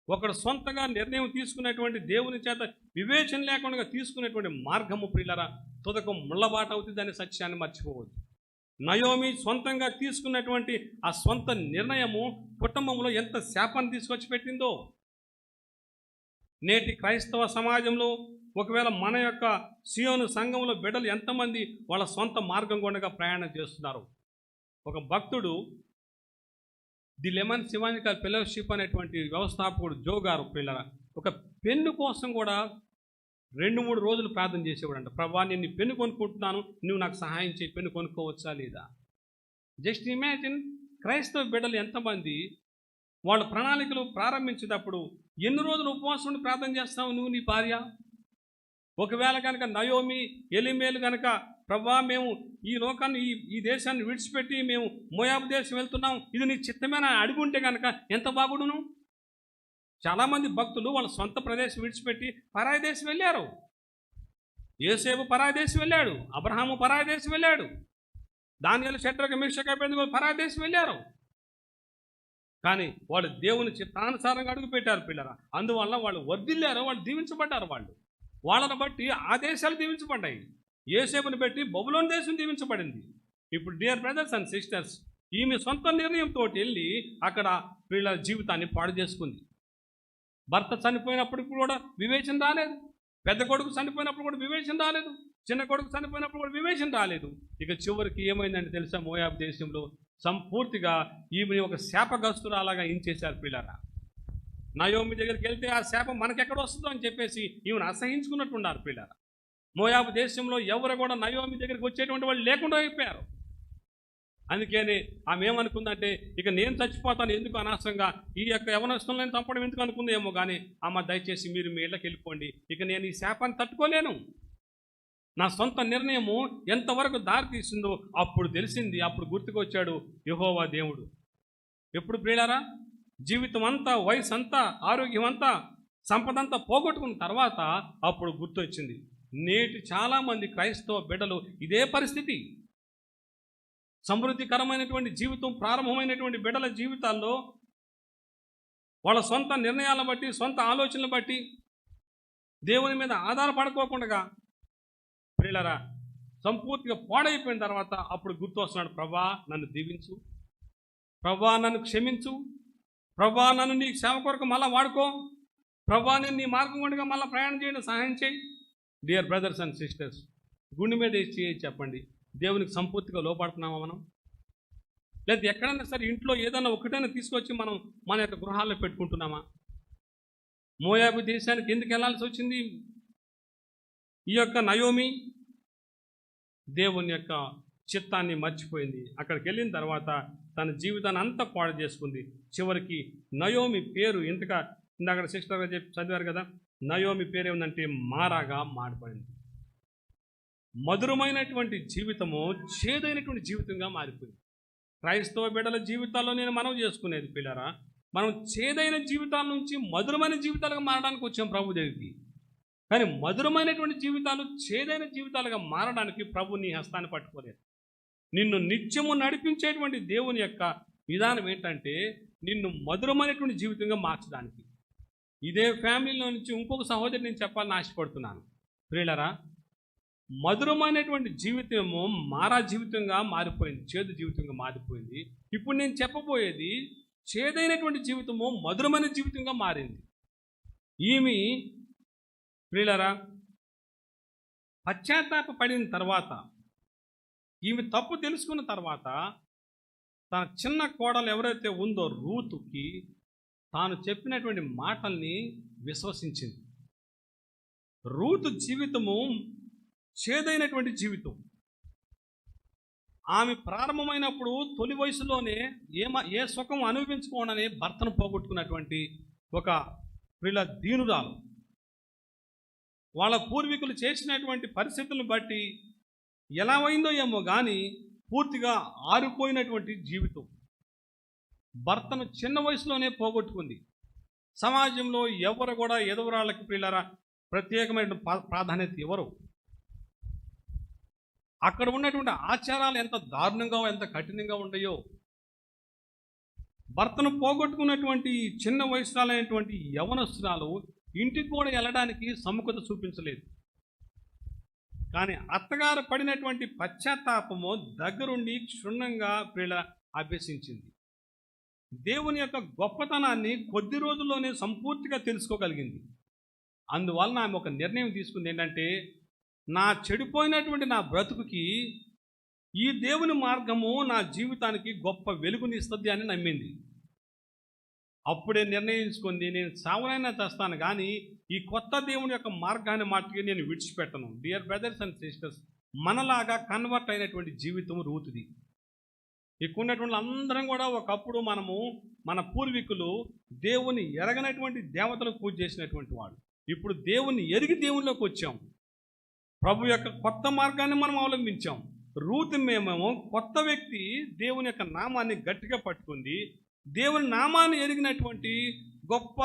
ఒకడు సొంతగా నిర్ణయం తీసుకునేటువంటి దేవుని చేత వివేచన లేకుండా తీసుకునేటువంటి మార్గము ప్రియులారా తుదకు ముళ్ళబాట అవుతుంది అనే సత్యాన్ని మర్చిపోవద్దు. నయోమి సొంతంగా తీసుకున్నటువంటి ఆ సొంత నిర్ణయము కుటుంబంలో ఎంత శాపాన్ని తీసుకొచ్చి పెట్టిందో. నేటి క్రైస్తవ సమాజంలో ఒకవేళ మన యొక్క సియోను సంఘంలో బిడ్డలు ఎంతమంది వాళ్ళ సొంత మార్గం గుండగా ప్రయాణం చేస్తున్నారు. ఒక భక్తుడు ది లెమన్ శివానికల్ ఫెలోషిప్ అనేటువంటి వ్యవస్థాపకుడు జో గారు పిల్లల ఒక పెన్ను కోసం కూడా 2-3 రోజులు ప్రార్థన చేసేవాడంట. ప్రభా, నేను పెన్ను కొనుక్కుంటున్నాను, నువ్వు నాకు సహాయం చేయి, పెన్ను కొనుక్కోవచ్చా లేదా. జస్ట్ ఇమాజిన్, క్రైస్తవ బిడ్డలు ఎంతమంది వాళ్ళ ప్రణాళికలు ప్రారంభించేటప్పుడు ఎన్ని రోజులు ఉపవాసం ఉండి ప్రార్థన చేస్తావు నువ్వు, నీ భార్య. ఒకవేళ కనుక నయోమి ఎలిమేలు కనుక ప్రభా మేము ఈ లోకాన్ని ఈ దేశాన్ని విడిచిపెట్టి మేము మోయాబు దేశం వెళ్తున్నాం, ఇది నీ చిత్తమేనా అడుగుంటే కనుక ఎంత బాగుడును. చాలామంది భక్తులు వాళ్ళ సొంత ప్రదేశం విడిచిపెట్టి పరాయి దేశం వెళ్ళారు. యోసేపు పరాయి దేశం వెళ్ళాడు, అబ్రహాము పరాయి దేశం వెళ్ళాడు, దానియేలు షడ్రకు మేషాకు అబేద్నెగోలు పరాయి దేశం వెళ్ళారు. కానీ వాళ్ళు దేవుని చిత్తానుసారంగా అడుగు పెట్టారు పిల్లరా. అందువల్ల వాళ్ళు వర్ధిల్లారు, వాళ్ళు దీవించబడ్డారు. వాళ్ళని బట్టి ఆ దేశాలు దీవించబడ్డాయి. యోసేపుని బట్టి బబులోను దేశం దీవించబడింది. ఇప్పుడు డియర్ బ్రదర్స్ అండ్ సిస్టర్స్, ఈమె సొంత నిర్ణయంతో వెళ్ళి అక్కడ వీళ్ళ జీవితాన్ని పాడు చేసుకుంది. భర్త చనిపోయినప్పుడు కూడా వివేచన రాలేదు, పెద్ద కొడుకు చనిపోయినప్పుడు కూడా వివేచన రాలేదు, చిన్న కొడుకు చనిపోయినప్పుడు కూడా వివేచన రాలేదు. ఇక చివరికి ఏమైందంటే తెలుసా, మోయాబు దేశంలో సంపూర్తిగా ఈమెని ఒక శాపగ్రస్తురాలాగా చేశారు పిల్లరా. నయోమి దగ్గరికి వెళ్తే ఆ శాపం మనకెక్కడ వస్తుందో అని చెప్పేసి ఈమెను అసహించుకున్నట్టున్నారు పిల్లరా. మోయాబు దేశంలో ఎవరు కూడా నయోమి దగ్గరికి వచ్చేటువంటి వాళ్ళు లేకుండా అయిపోయారు. అందుకని ఆమె ఏమనుకుందంటే, ఇక నేను చచ్చిపోతాను, ఎందుకు అనవసరంగా ఈ యొక్క యవనస్తులను చంపడం ఎందుకు అనుకుందేమో. కానీ అమ్మ, దయచేసి మీరు మీ ఇళ్ళకి వెళ్ళిపోండి, ఇక నేను ఈ శాపాన్ని తట్టుకోలేను. నా సొంత నిర్ణయము ఎంతవరకు దారి తీసిందో అప్పుడు తెలిసింది. అప్పుడు గుర్తుకొచ్చాడు యెహోవా దేవుడు. ఎప్పుడు ప్రియులారా, జీవితం అంతా, వయసు అంతా, ఆరోగ్యం అంతా, సంపదంతా పోగొట్టుకున్న తర్వాత అప్పుడు గుర్తొచ్చింది. నేటి చాలామంది క్రైస్తవ బిడ్డలు ఇదే పరిస్థితి. సమృద్ధికరమైనటువంటి జీవితం ప్రారంభమైనటువంటి బిడ్డల జీవితాల్లో వాళ్ళ సొంత నిర్ణయాలను బట్టి, సొంత ఆలోచనలు బట్టి దేవుని మీద ఆధారపడుకోకుండా ప్రియులారా సంపూర్తిగా పాడైపోయిన తర్వాత అప్పుడు గుర్తు వస్తున్నాడు, ప్రభా నన్ను దీవించు, ప్రభా నన్ను క్షమించు, ప్రభా నన్ను నీ సేవ కొరకు మళ్ళీ వాడుకో, ప్రభా నేను నీ మార్గం గుండగా మళ్ళీ ప్రయాణం చేయడం సహాయం చేయి. డియర్ బ్రదర్స్ అండ్ సిస్టర్స్, గుండె మీద వేసి చెప్పండి, దేవునికి సంపూర్తిగా లోపడుతున్నామా మనం? లేదా ఎక్కడైనా సరే ఇంట్లో ఏదైనా ఒకటైనా తీసుకొచ్చి మనం మన యొక్క గృహాల్లో పెట్టుకుంటున్నామా? మోయాబు దేశానికి ఎందుకు వెళ్ళాల్సి వచ్చింది ఈ యొక్క నయోమి? దేవుని యొక్క చిత్తాన్ని మర్చిపోయింది. అక్కడికి వెళ్ళిన తర్వాత తన జీవితాన్ని అంతా పాడు చేసుకుంది. చివరికి నయోమి పేరు ఇందాక సిస్టర్గా చదివారు కదా, నయోమి పేరు ఏముందంటే మారాగా మారిపోయింది. మధురమైనటువంటి జీవితము చేదైనటువంటి జీవితంగా మారిపోయింది. క్రైస్తవ బిడ్డల జీవితాల్లో నేను మనవి చేసుకునేది పిల్లరా, మనం చేదైన జీవితాల నుంచి మధురమైన జీవితాలుగా మారడానికి వచ్చాం ప్రభు దగ్గరికి. కానీ మధురమైనటువంటి జీవితాలు చేదైన జీవితాలుగా మారడానికి ప్రభు నీ హస్తాన్ని పట్టుకోలేదు. నిన్ను నిత్యము నడిపించేటువంటి దేవుని యొక్క విధానం ఏంటంటే నిన్ను మధురమైనటువంటి జీవితంగా మార్చడానికి. ఇదే ఫ్యామిలీలో నుంచి ఇంకొక సహోదరి నేను చెప్పాలని ఆశపడుతున్నాను. ప్రియులరా, మధురమైనటువంటి జీవితము మారా జీవితంగా మారిపోయింది, చేదు జీవితంగా మారిపోయింది. ఇప్పుడు నేను చెప్పబోయేది చేదైనటువంటి జీవితము మధురమైన జీవితంగా మారింది. ఈమె ప్రియులరా పశ్చాత్తాప పడిన తర్వాత, ఈమె తప్పు తెలుసుకున్న తర్వాత తన చిన్న కోడలు ఎవరైతే ఉందో రూతుకి తాను చెప్పినటువంటి మాటల్ని విశ్వసించింది. రూతు జీవితము చేదైనటువంటి జీవితం. ఆమె ప్రారంభమైనప్పుడు తొలి వయసులోనే ఏ సుఖం అనుభవించుకోనని భర్తను పోగొట్టుకున్నటువంటి ఒక ప్రియుల దీనురాలు. వాళ్ళ పూర్వీకులు చేసినటువంటి పరిస్థితులను బట్టి ఎలా అయిందో ఏమో కానీ పూర్తిగా ఆరిపోయినటువంటి జీవితం. భర్తను చిన్న వయసులోనే పోగొట్టుకుంది. సమాజంలో ఎవరు కూడా ఎదురాళ్ళకి పిల్లరా ప్రత్యేకమైన ప్రాధాన్యత ఇవ్వరు. అక్కడ ఉన్నటువంటి ఆచారాలు ఎంత దారుణంగా ఎంత కఠినంగా ఉన్నాయో. భర్తను పోగొట్టుకున్నటువంటి చిన్న వయసురాలైనటువంటి యవనస్తురాలు ఇంటికి కూడా వెళ్ళడానికి సముఖత చూపించలేదు. కానీ అత్తగారు పడినటువంటి పశ్చాత్తాపము దగ్గరుండి క్షుణ్ణంగా ప్రియుల అభ్యసించింది. దేవుని యొక్క గొప్పతనాన్ని కొద్ది రోజుల్లోనే సంపూర్తిగా తెలుసుకోగలిగింది. అందువలన ఆమె ఒక నిర్ణయం తీసుకుంది. ఏంటంటే నా చెడిపోయినటువంటి నా బ్రతుకుకి ఈ దేవుని మార్గము నా జీవితానికి గొప్ప వెలుగునిస్తుంది అని నమ్మింది. అప్పుడే నిర్ణయించుకుంది, నేను సావునైనా చేస్తాను కానీ ఈ కొత్త దేవుని యొక్క మార్గాన్ని మాటకి నేను విడిచిపెట్టను. డియర్ బ్రదర్స్ అండ్ సిస్టర్స్, మనలాగా కన్వర్ట్ అయినటువంటి జీవితం రూతుది. ఇక్కడ ఉన్నటువంటి అందరం కూడా ఒకప్పుడు మన పూర్వీకులు దేవుని ఎరగనటువంటి దేవతలకు పూజ చేసినటువంటి వాడు. ఇప్పుడు దేవుని ఎరిగి దేవునిలోకి వచ్చాం. ప్రభు యొక్క కొత్త మార్గాన్ని మనం అవలంబించాం. రూతు మేమేమో కొత్త వ్యక్తి దేవుని యొక్క నామాన్ని గట్టిగా పట్టుకుంది. దేవుని నామాన్ని ఎరిగినటువంటి గొప్ప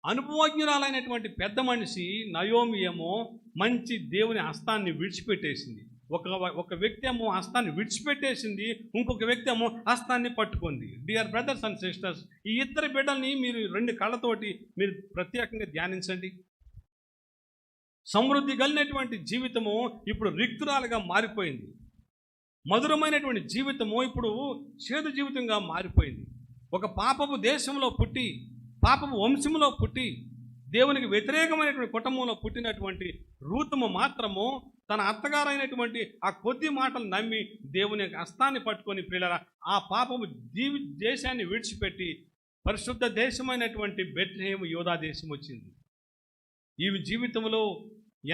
అనుభవజ్ఞురాలైనటువంటి పెద్ద మనిషి నయోమి ఏమో మంచి దేవుని హస్తాన్ని విడిచిపెట్టేసింది. ఒక వ్యక్తి ఏమో హస్తాన్ని విడిచిపెట్టేసింది, ఇంకొక వ్యక్తి ఏమో హస్తాన్ని పట్టుకుంది. డియర్ బ్రదర్స్ అండ్ సిస్టర్స్, ఈ ఇద్దరు బిడ్డల్ని మీరు 2 కళ్ళతోటి మీరు ప్రత్యేకంగా ధ్యానించండి. సమృద్ధి కలిగినటువంటి జీవితము ఇప్పుడు రిక్తురాలుగా మారిపోయింది. మధురమైనటువంటి జీవితము ఇప్పుడు చేదు జీవితంగా మారిపోయింది. ఒక పాపపు దేశంలో పుట్టి, పాపపు వంశంలో పుట్టి, దేవునికి వ్యతిరేకమైనటువంటి కుటుంబంలో పుట్టినటువంటి రూతుము మాత్రము తన అత్తగారైనటువంటి ఆ కొద్ది మాటలు నమ్మి దేవుని హస్తాన్ని పట్టుకొని ప్రియులారా ఆ పాపము దేశాన్ని విడిచిపెట్టి పరిశుద్ధ దేశమైనటువంటి బెత్లెహేము యూదా దేశం వచ్చింది. ఈ జీవితంలో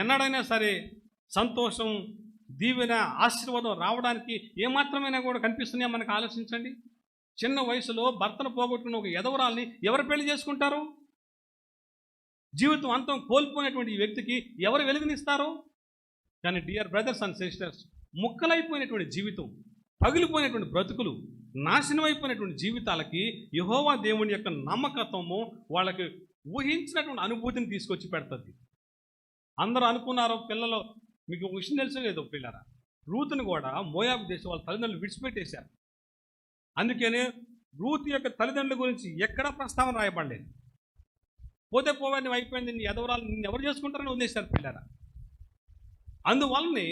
ఎన్నడైనా సరే సంతోషం, దీవెన, ఆశీర్వాదం రావడానికి ఏమాత్రమైనా కూడా కనిపిస్తున్నాయా మనకు ఆలోచించండి. చిన్న వయసులో భర్తను పోగొట్టుకున్న ఒక ఎదవరాల్ని ఎవరు పెళ్లి చేసుకుంటారు? జీవితం అంతం కోల్పోయినటువంటి ఈ వ్యక్తికి ఎవరు వెలుగునిస్తారు? కానీ డియర్ బ్రదర్స్ అండ్ సిస్టర్స్, ముక్కలైపోయినటువంటి జీవితం, పగిలిపోయినటువంటి బ్రతుకులు, నాశనం అయిపోయినటువంటి జీవితాలకి యెహోవా దేవుని యొక్క నమ్మకత్వము వాళ్ళకి ఊహించినటువంటి అనుభూతిని తీసుకొచ్చి పెడుతుంది. అందరూ అనుకున్నారు పిల్లలు, మీకు ఒక విషయం తెలుసు లేదు పిల్లరా, రూతుని కూడా మోయాబు దేశం వాళ్ళ తల్లిదండ్రులు విడిచిపెట్టేశారు. అందుకనే రూతు యొక్క తల్లిదండ్రుల గురించి ఎక్కడా ప్రస్తావన రాయబడలేదు. పోతే పోవని అయిపోయింది, నీ ఎదవరాలు నిన్ను ఎవరు చేసుకుంటారని వదిలేశారు పిల్లరా. అందువల్లనే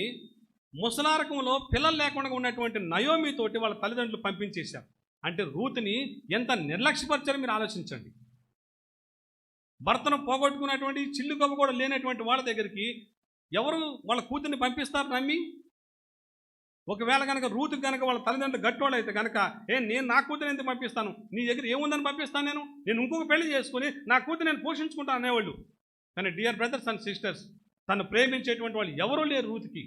ముసలారకంలో పిల్లలు లేకుండా ఉన్నటువంటి నయోమి తోటి వాళ్ళ తల్లిదండ్రులు పంపించేశారు. అంటే రూతుని ఎంత నిర్లక్ష్యపరిచారో మీరు ఆలోచించండి. భర్తను పోగొట్టుకున్నటువంటి చిల్లు గొప్ప కూడా లేనటువంటి వాళ్ళ దగ్గరికి ఎవరు వాళ్ళ కూతుర్ని పంపిస్తారు నమ్మి? ఒకవేళ కనుక రూతుకి కనుక వాళ్ళ తల్లిదండ్రులు గట్టోళ్ళు అయితే కనుక నేను నా కూతురు ఎందుకు పంపిస్తాను, నీ దగ్గర ఏముందని పంపిస్తాను, నేను ఇంకొక పెళ్లి చేసుకుని నా కూతురు నేను పోషించుకుంటాను అనేవాళ్ళు. కానీ డియర్ బ్రదర్స్ అండ్ సిస్టర్స్, తను ప్రేమించేటువంటి వాళ్ళు ఎవరూ లేరు రూతుకి.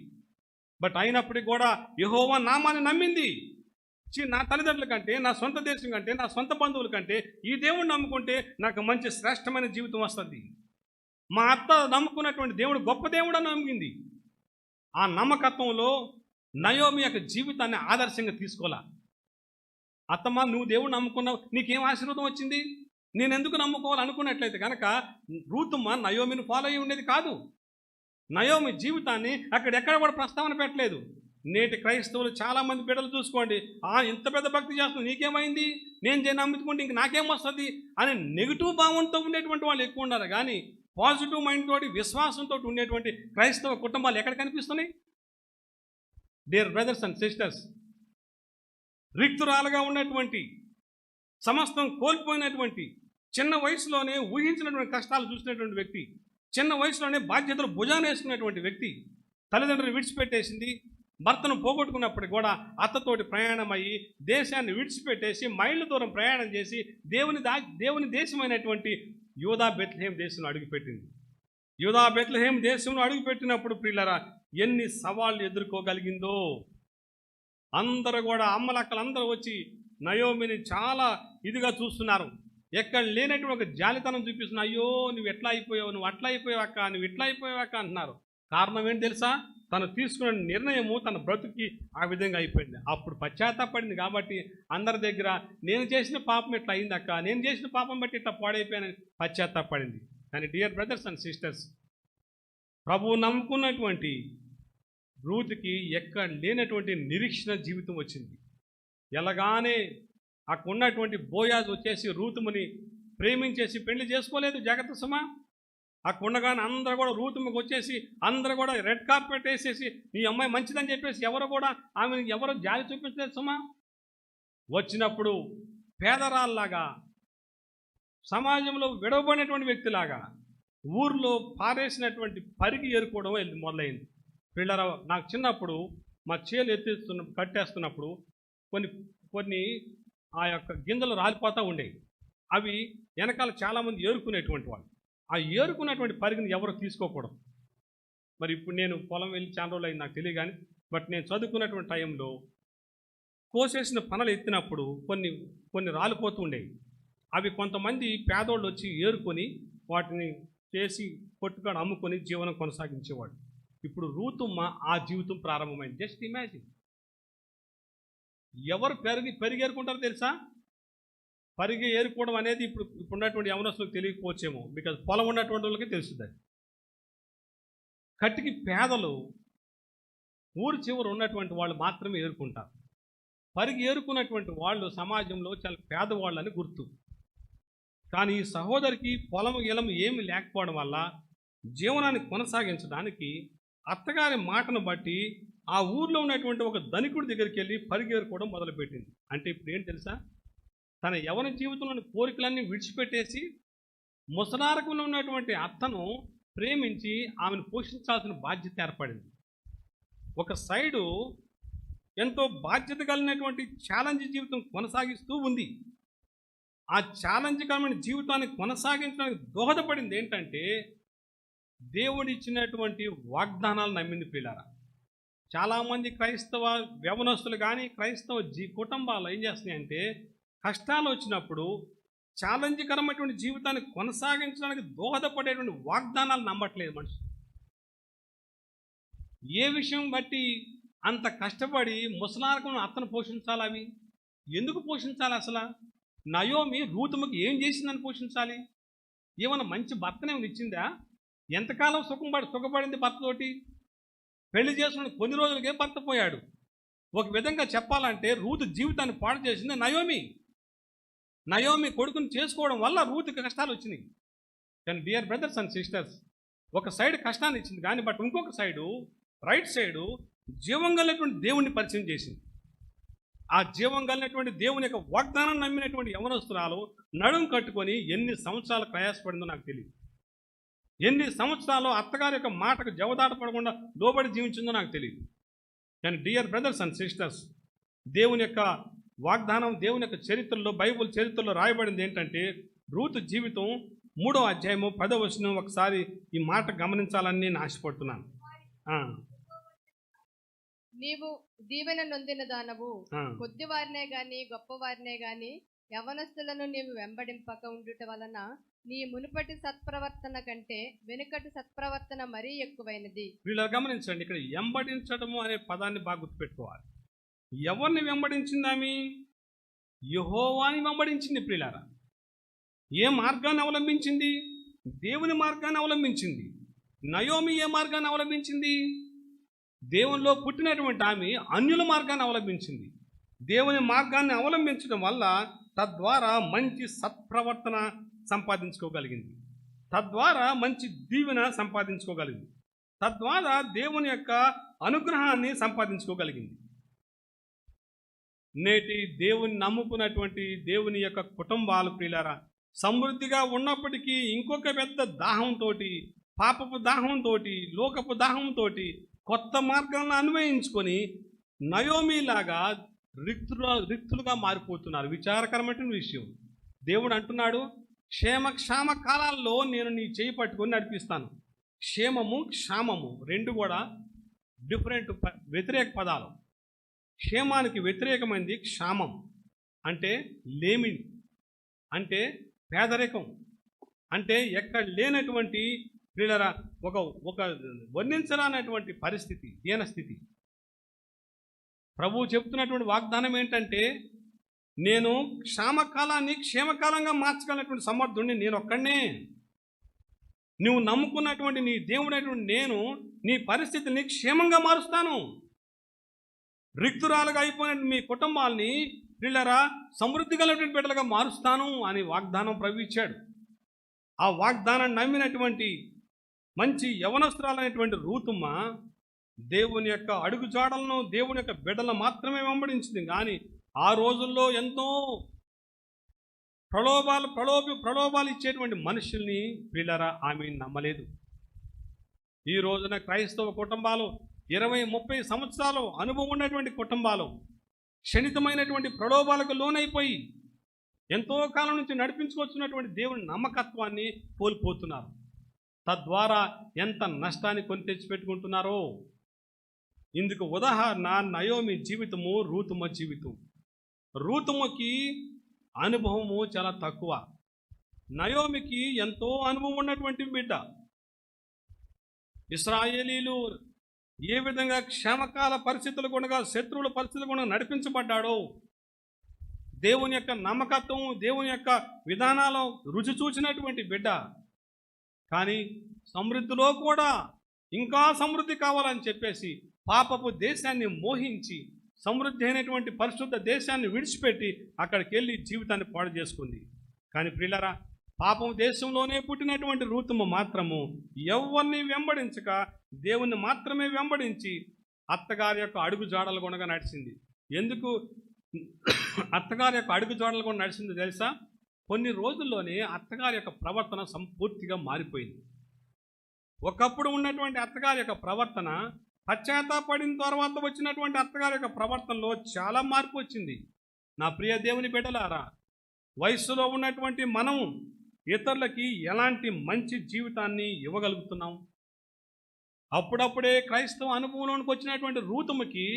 బట్ అయినప్పటికీ కూడా యెహోవా నామాన్ని నమ్మింది. నా తల్లిదండ్రుల కంటే, నా సొంత దేశం కంటే, నా సొంత బంధువుల కంటే ఈ దేవుడిని నమ్ముకుంటే నాకు మంచి శ్రేష్టమైన జీవితం వస్తుంది. మా అత్త నమ్ముకున్నటువంటి దేవుడు గొప్ప దేవుడు అని నమ్మింది. ఆ నమ్మకత్వంలో నయోమి యొక్క జీవితాన్ని ఆదర్శంగా తీసుకోవాలా. అత్తమ్మ నువ్వు దేవుడు నమ్ముకున్నావు, నీకేం ఆశీర్వాదం వచ్చింది, నేను ఎందుకు నమ్ముకోవాలి అనుకున్నట్లయితే కనుక రూతమ్మ నయోమిని ఫాలో అయ్యి ఉండేది కాదు. నయోమి జీవితాన్ని అక్కడెక్కడ కూడా ప్రస్తావన పెట్టలేదు. నేటి క్రైస్తవులు చాలామంది బిడ్డలు చూసుకోండి, ఇంత పెద్ద భక్తి చేస్తున్నావు నీకేమైంది, నేను నమ్ముకుంటే ఇంక నాకేం వస్తుంది అని నెగిటివ్ భావంతో ఉండేటువంటి వాళ్ళు ఎక్కువ ఉన్నారు. కానీ పాజిటివ్ మైండ్ తోటి విశ్వాసంతో ఉండేటువంటి క్రైస్తవ కుటుంబాలు ఎక్కడ కనిపిస్తున్నాయి? డియర్ బ్రదర్స్ అండ్ సిస్టర్స్, రిక్తురాలుగా ఉన్నటువంటి, సమస్తం కోల్పోయినటువంటి, చిన్న వయసులోనే ఊహించినటువంటి కష్టాలు చూసినటువంటి వ్యక్తి, చిన్న వయసులోనే బాధ్యతలు భుజాన వేసుకున్నటువంటి వ్యక్తి, తల్లిదండ్రులు విడిచిపెట్టేసింది, భర్తను పోగొట్టుకున్నప్పటికి కూడా అత్తతోటి ప్రయాణం అయ్యి దేశాన్ని విడిచిపెట్టేసి మైళ్ళ దూరం ప్రయాణం చేసి దేవుని దేశమైనటువంటి యూదా బెత్లెహేం దేశంలో అడుగుపెట్టింది. యూదా బెత్లెహేం దేశంలో అడుగుపెట్టినప్పుడు ప్రియులారా ఎన్ని సవాళ్ళు ఎదుర్కోగలిగిందో. అందరూ కూడా అమ్మలక్కలందరూ వచ్చి నయోమిని చాలా ఇదిగా చూస్తున్నారు. ఎక్కడ లేనటువంటి ఒక జాలితనం చూపిస్తున్నా, అయ్యో నువ్వు ఎట్లా అయిపోయావు, నువ్వు అట్లా అయిపోయావక్క, నువ్వు ఇట్లా అయిపోయావక్క అంటున్నారు. కారణం ఏంటి తెలుసా? తను తీసుకున్న నిర్ణయము తన బ్రతుకి ఆ విధంగా అయిపోయింది. అప్పుడు పశ్చాత్తాపడింది కాబట్టి అందరి దగ్గర నేను చేసిన పాపం ఇట్లా అయిందక్క, నేను చేసిన పాపం బట్టి ఇట్లా పాడైపోయానని పశ్చాత్తాపడింది. కానీ డియర్ బ్రదర్స్ అండ్ సిస్టర్స్, ప్రభువు నమ్ముకున్నటువంటి రూతుకి ఎక్కడ లేనటువంటి నిరీక్షణ జీవితం వచ్చింది. ఎలాగానే అక్కడ ఉన్నటువంటి బోయాజ్ వచ్చేసి రూతుముని ప్రేమించేసి పెళ్లి చేసుకోలేదు. జాగ్రత్త సుమా. అక్కడ ఉండగానే అందరూ కూడా రూతుముకి వచ్చేసి అందరూ కూడా రెడ్ కార్పెట్ వేసేసి ఈ అమ్మాయి మంచిదని చెప్పేసి ఎవరు కూడా ఆమెను ఎవరు జాలి చూపించలేదు సుమా. వచ్చినప్పుడు పేదరాల్లాగా, సమాజంలో విడవబడినటువంటి వ్యక్తిలాగా, ఊర్లో పారేసినటువంటి పరిగి ఏరుకోవడం మొదలైంది. పిల్లల నాకు చిన్నప్పుడు మా చేలు కట్టేస్తున్నప్పుడు కొన్ని ఆ యొక్క గింజలు రాలిపోతూ ఉండేవి. అవి వెనకాల చాలామంది ఏరుకునేటువంటి వాళ్ళు. ఆ ఏరుకున్నటువంటి పరిగిని ఎవరు తీసుకోకూడదు. మరి ఇప్పుడు నేను పొలం వెళ్ళి చాలా రోజులు అయింది నాకు తెలియదు కానీ, బట్ నేను చదువుకున్నటువంటి టైంలో కోసేసిన పనులు ఎత్తినప్పుడు కొన్ని రాలిపోతూ ఉండేవి. అవి కొంతమంది పేదోళ్ళు వచ్చి ఏరుకొని వాటిని చేసి కొట్టుకాడ అమ్ముకొని జీవనం కొనసాగించేవాడు. ఇప్పుడు రూతుమ్మ ఆ జీవితం ప్రారంభమైంది. Just imagine. ఎవరు పెరిగి ఏరుకుంటారో తెలుసా? పరిగి ఏరుకోవడం అనేది ఇప్పుడు ఉన్నటువంటి యవనస్తులకు తెలియకపోవచ్చేమో, బికాజ్ పొలం ఉన్నటువంటి వాళ్ళకి తెలుస్తుంది. కట్టికి పేదలు, ఊరు చివరు ఉన్నటువంటి వాళ్ళు మాత్రమే ఏరుకుంటారు. పరిగి ఏరుకున్నటువంటి వాళ్ళు సమాజంలో చాలా పేదవాళ్ళని గుర్తు. కానీ ఈ సహోదరికి పొలము గిలము ఏమి లేకపోవడం వల్ల జీవనాన్ని కొనసాగించడానికి అత్తగారి మాటను బట్టి ఆ ఊర్లో ఉన్నటువంటి ఒక ధనికుడి దగ్గరికి వెళ్ళి పరిగేరుకోవడం మొదలుపెట్టింది. అంటే ఇప్పుడు ఏంటి తెలుసా? తన యవన జీవితంలోని కోరికలన్నీ విడిచిపెట్టేసి ముసలారకంలో ఉన్నటువంటి అత్తను ప్రేమించి ఆమెను పోషించాల్సిన బాధ్యత ఏర్పడింది. ఒక సైడు ఎంతో బాధ్యత కలిగినటువంటి ఛాలెంజ్ జీవితం కొనసాగిస్తూ ఉంది. ఆ ఛాలెంజ్కరమైన జీవితాన్ని కొనసాగించడానికి దోహదపడింది ఏంటంటే దేవుడిచ్చినటువంటి వాగ్దానాలు నమ్మింది పిల్లారా. చాలామంది క్రైస్తవ యవనస్తులు కానీ క్రైస్తవ కుటుంబాలు ఏం చేస్తున్నాయంటే కష్టాలు వచ్చినప్పుడు ఛాలెంజ్కరమైనటువంటి జీవితాన్ని కొనసాగించడానికి దోహదపడేటువంటి వాగ్దానాలు నమ్మట్లేదు మనిషి. ఏ విషయం బట్టి అంత కష్టపడి ముసలారకం అత్తను పోషించాలి? అవి ఎందుకు పోషించాలి అసలు? నయోమి రూతుముకి ఏం చేసిందని పోషించాలి? ఏమన్నా మంచి భర్తనేమో ఇచ్చిందా? ఎంతకాలం సుఖపడింది భర్తతోటి? పెళ్లి చేసుకుని కొన్ని రోజులకే భర్త పోయాడు. ఒక విధంగా చెప్పాలంటే రూతు జీవితాన్ని పాడు చేసింది నయోమి కొడుకుని చేసుకోవడం వల్ల రూతుకి కష్టాలు వచ్చినాయి. కానీ డియర్ బ్రదర్స్ అండ్ సిస్టర్స్, ఒక సైడ్ కష్టాన్ని ఇచ్చింది కానీ బట్ ఇంకొక సైడు, రైట్ సైడు జీవం కలిగినటువంటి దేవుణ్ణి పరిచయం చేసింది. ఆ జీవం కలిగినటువంటి దేవుని యొక్క వాగ్దానం నమ్మినటువంటి యవనస్తురాలు నడుం కట్టుకొని ఎన్ని సంవత్సరాలు ప్రయాసపడిందో నాకు తెలియదు. ఎన్ని సంవత్సరాలు అత్తగారి యొక్క మాటకు జవదాట పడకుండా లోబడి జీవించిందో నాకు తెలియదు. కానీ డియర్ బ్రదర్స్ అండ్ సిస్టర్స్, దేవుని యొక్క వాగ్దానం, దేవుని యొక్క చరిత్రలో, బైబుల్ చరిత్రలో రాయబడింది ఏంటంటే రూతు జీవితం 3వ అధ్యాయము 10వ వచనం. ఒకసారి ఈ మాట గమనించాలని నేను ఆశపడుతున్నాను. నీవు దీవెన నొందిన దానవు, కొద్దివారినే గాని గొప్పవారినే గాని యవనస్తులను నీవు వెంబడింపక ఉండుట వలన నీ మునుపటి సత్ప్రవర్తన కంటే వెనుకటి సత్ప్రవర్తన మరీ ఎక్కువైనది. వీళ్ళు గమనించండి, ఇక్కడ వెంబడించడము అనే పదాన్ని బాగా గుర్తుపెట్టుకోవాలి. ఎవరిని వెంబడించిందామి? యెహోవాని వెంబడించింది ప్రియులారా. ఏ మార్గాన్ని అవలంబించింది? దేవుని మార్గాన్ని అవలంబించింది. నయోమి ఏ మార్గాన్ని అవలంబించింది? దేవునిలో పుట్టినటువంటి ఆమె అన్యుల మార్గాన్ని అవలంబించింది. దేవుని మార్గాన్ని అవలంబించడం వల్ల తద్వారా మంచి సత్ప్రవర్తన సంపాదించుకోగలిగింది. తద్వారా మంచి దీవెన సంపాదించుకోగలిగింది. తద్వారా దేవుని యొక్క అనుగ్రహాన్ని సంపాదించుకోగలిగింది. నేటి దేవుని నమ్ముకున్నటువంటి దేవుని యొక్క కుటుంబాలు ప్రియులారా, సమృద్ధిగా ఉన్నప్పటికీ ఇంకొక పెద్ద దాహంతో, పాపపు దాహంతో, లోకపు దాహంతో కొత్త మార్గాలను అన్వయించుకొని నయోమిలాగా రిక్తులుగా మారిపోతున్నారు. విచారకరమైన విషయం. దేవుడు అంటున్నాడు, క్షేమ కాలాల్లో నేను నీ చేయి పట్టుకొని నడిపిస్తాను. క్షేమము, క్షామము రెండు కూడా డిఫరెంట్ వ్యతిరేక పదాలు. క్షేమానికి వ్యతిరేకమైనది క్షామం, అంటే లేమిని, అంటే పేదరికం, అంటే ఎక్కడ లేనటువంటి ప్రియులరా ఒక వర్ణించరానటువంటి పరిస్థితి, దీనస్థితి. ప్రభువు చెప్తున్నటువంటి వాగ్దానం ఏంటంటే, నేను క్షామకాలాన్ని క్షేమకాలంగా మార్చగలిగినటువంటి సమర్థుడిని నేను ఒక్కడనే. నువ్వు నమ్ముకున్నటువంటి నీ దేవుడైనటువంటి నేను నీ పరిస్థితిని క్షేమంగా మారుస్తాను. రిక్తురాలుగా అయిపోయిన మీ కుటుంబాల్ని పిల్లరా సమృద్ధి కలిగినటువంటి బిడ్డలుగా మారుస్తాను అని వాగ్దానం ప్రభు ఇచ్చాడు. ఆ వాగ్దానాన్ని నమ్మినటువంటి మంచి యవనస్తురాలైనటువంటి రూతుమ్మ దేవుని యొక్క అడుగుజాడలను, దేవుని యొక్క బిడ్డలను మాత్రమే వెంబడించింది. కానీ ఆ రోజుల్లో ఎంతో ప్రలోభాలు ఇచ్చేటువంటి మనుషుల్ని పిల్లరా ఆమె నమ్మలేదు. ఈ రోజున క్రైస్తవ కుటుంబాలు 20-30 సంవత్సరాలు అనుభవం ఉన్నటువంటి కుటుంబాలు క్షణితమైనటువంటి ప్రలోభాలకు లోనైపోయి ఎంతో కాలం నుంచి నడిపించుకొచ్చినటువంటి దేవుని నమ్మకత్వాన్ని కోల్పోతున్నారు. తద్వారా ఎంత నష్టాన్ని కొని తెచ్చిపెట్టుకుంటున్నారో. ఇందుకు ఉదాహరణ నయోమి జీవితము, రూతుమ జీవితం. రూతుమకి అనుభవము చాలా తక్కువ, నయోమికి ఎంతో అనుభవం ఉన్నటువంటి బిడ్డ. ఇశ్రాయేలీలు ఏ విధంగా క్షేమకాల పరిస్థితులు కూడా, శత్రువుల పరిస్థితులు కూడా నడిపించబడ్డాడో, దేవుని యొక్క నమ్మకత్వం, దేవుని యొక్క విధానాలు రుచి చూసినటువంటి బిడ్డ. కానీ సమృద్ధిలో కూడా ఇంకా సమృద్ధి కావాలని చెప్పేసి పాపపు దేశాన్ని మోహించి సమృద్ధి అయినటువంటి పరిశుద్ధ దేశాన్ని విడిచిపెట్టి అక్కడికి వెళ్ళి జీవితాన్ని పాడు చేసుకుంది. కానీ ప్రియులారా, పాపం దేశంలోనే పుట్టినటువంటి రూతుమ మాత్రము ఎవరిని వెంబడించక దేవుణ్ణి మాత్రమే వెంబడించి అత్తగారి యొక్క అడుగు జాడలు గుణగా నడిచింది. ఎందుకు అత్తగారి యొక్క అడుగు జాడలు కూడా నడిచింది తెలుసా? కొన్ని రోజుల్లోనే అత్తగారి యొక్క ప్రవర్తన సంపూర్తిగా మారిపోయింది. ఒకప్పుడు ఉన్నటువంటి అత్తగారి యొక్క ప్రవర్తన పశ్చాత్తాపడిన తర్వాత వచ్చినటువంటి అత్తగారి యొక్క ప్రవర్తనలో చాలా మార్పు వచ్చింది. నా ప్రియ దేవుని బిడ్డలారా, వయస్సులో ఉన్నటువంటి మనం ఇతరులకి ఎలాంటి మంచి జీవితాన్ని ఇవ్వగలుగుతున్నాం? అప్పుడప్పుడే క్రైస్తవ అనుభవంలోనికి వచ్చినటువంటి రూతుమకి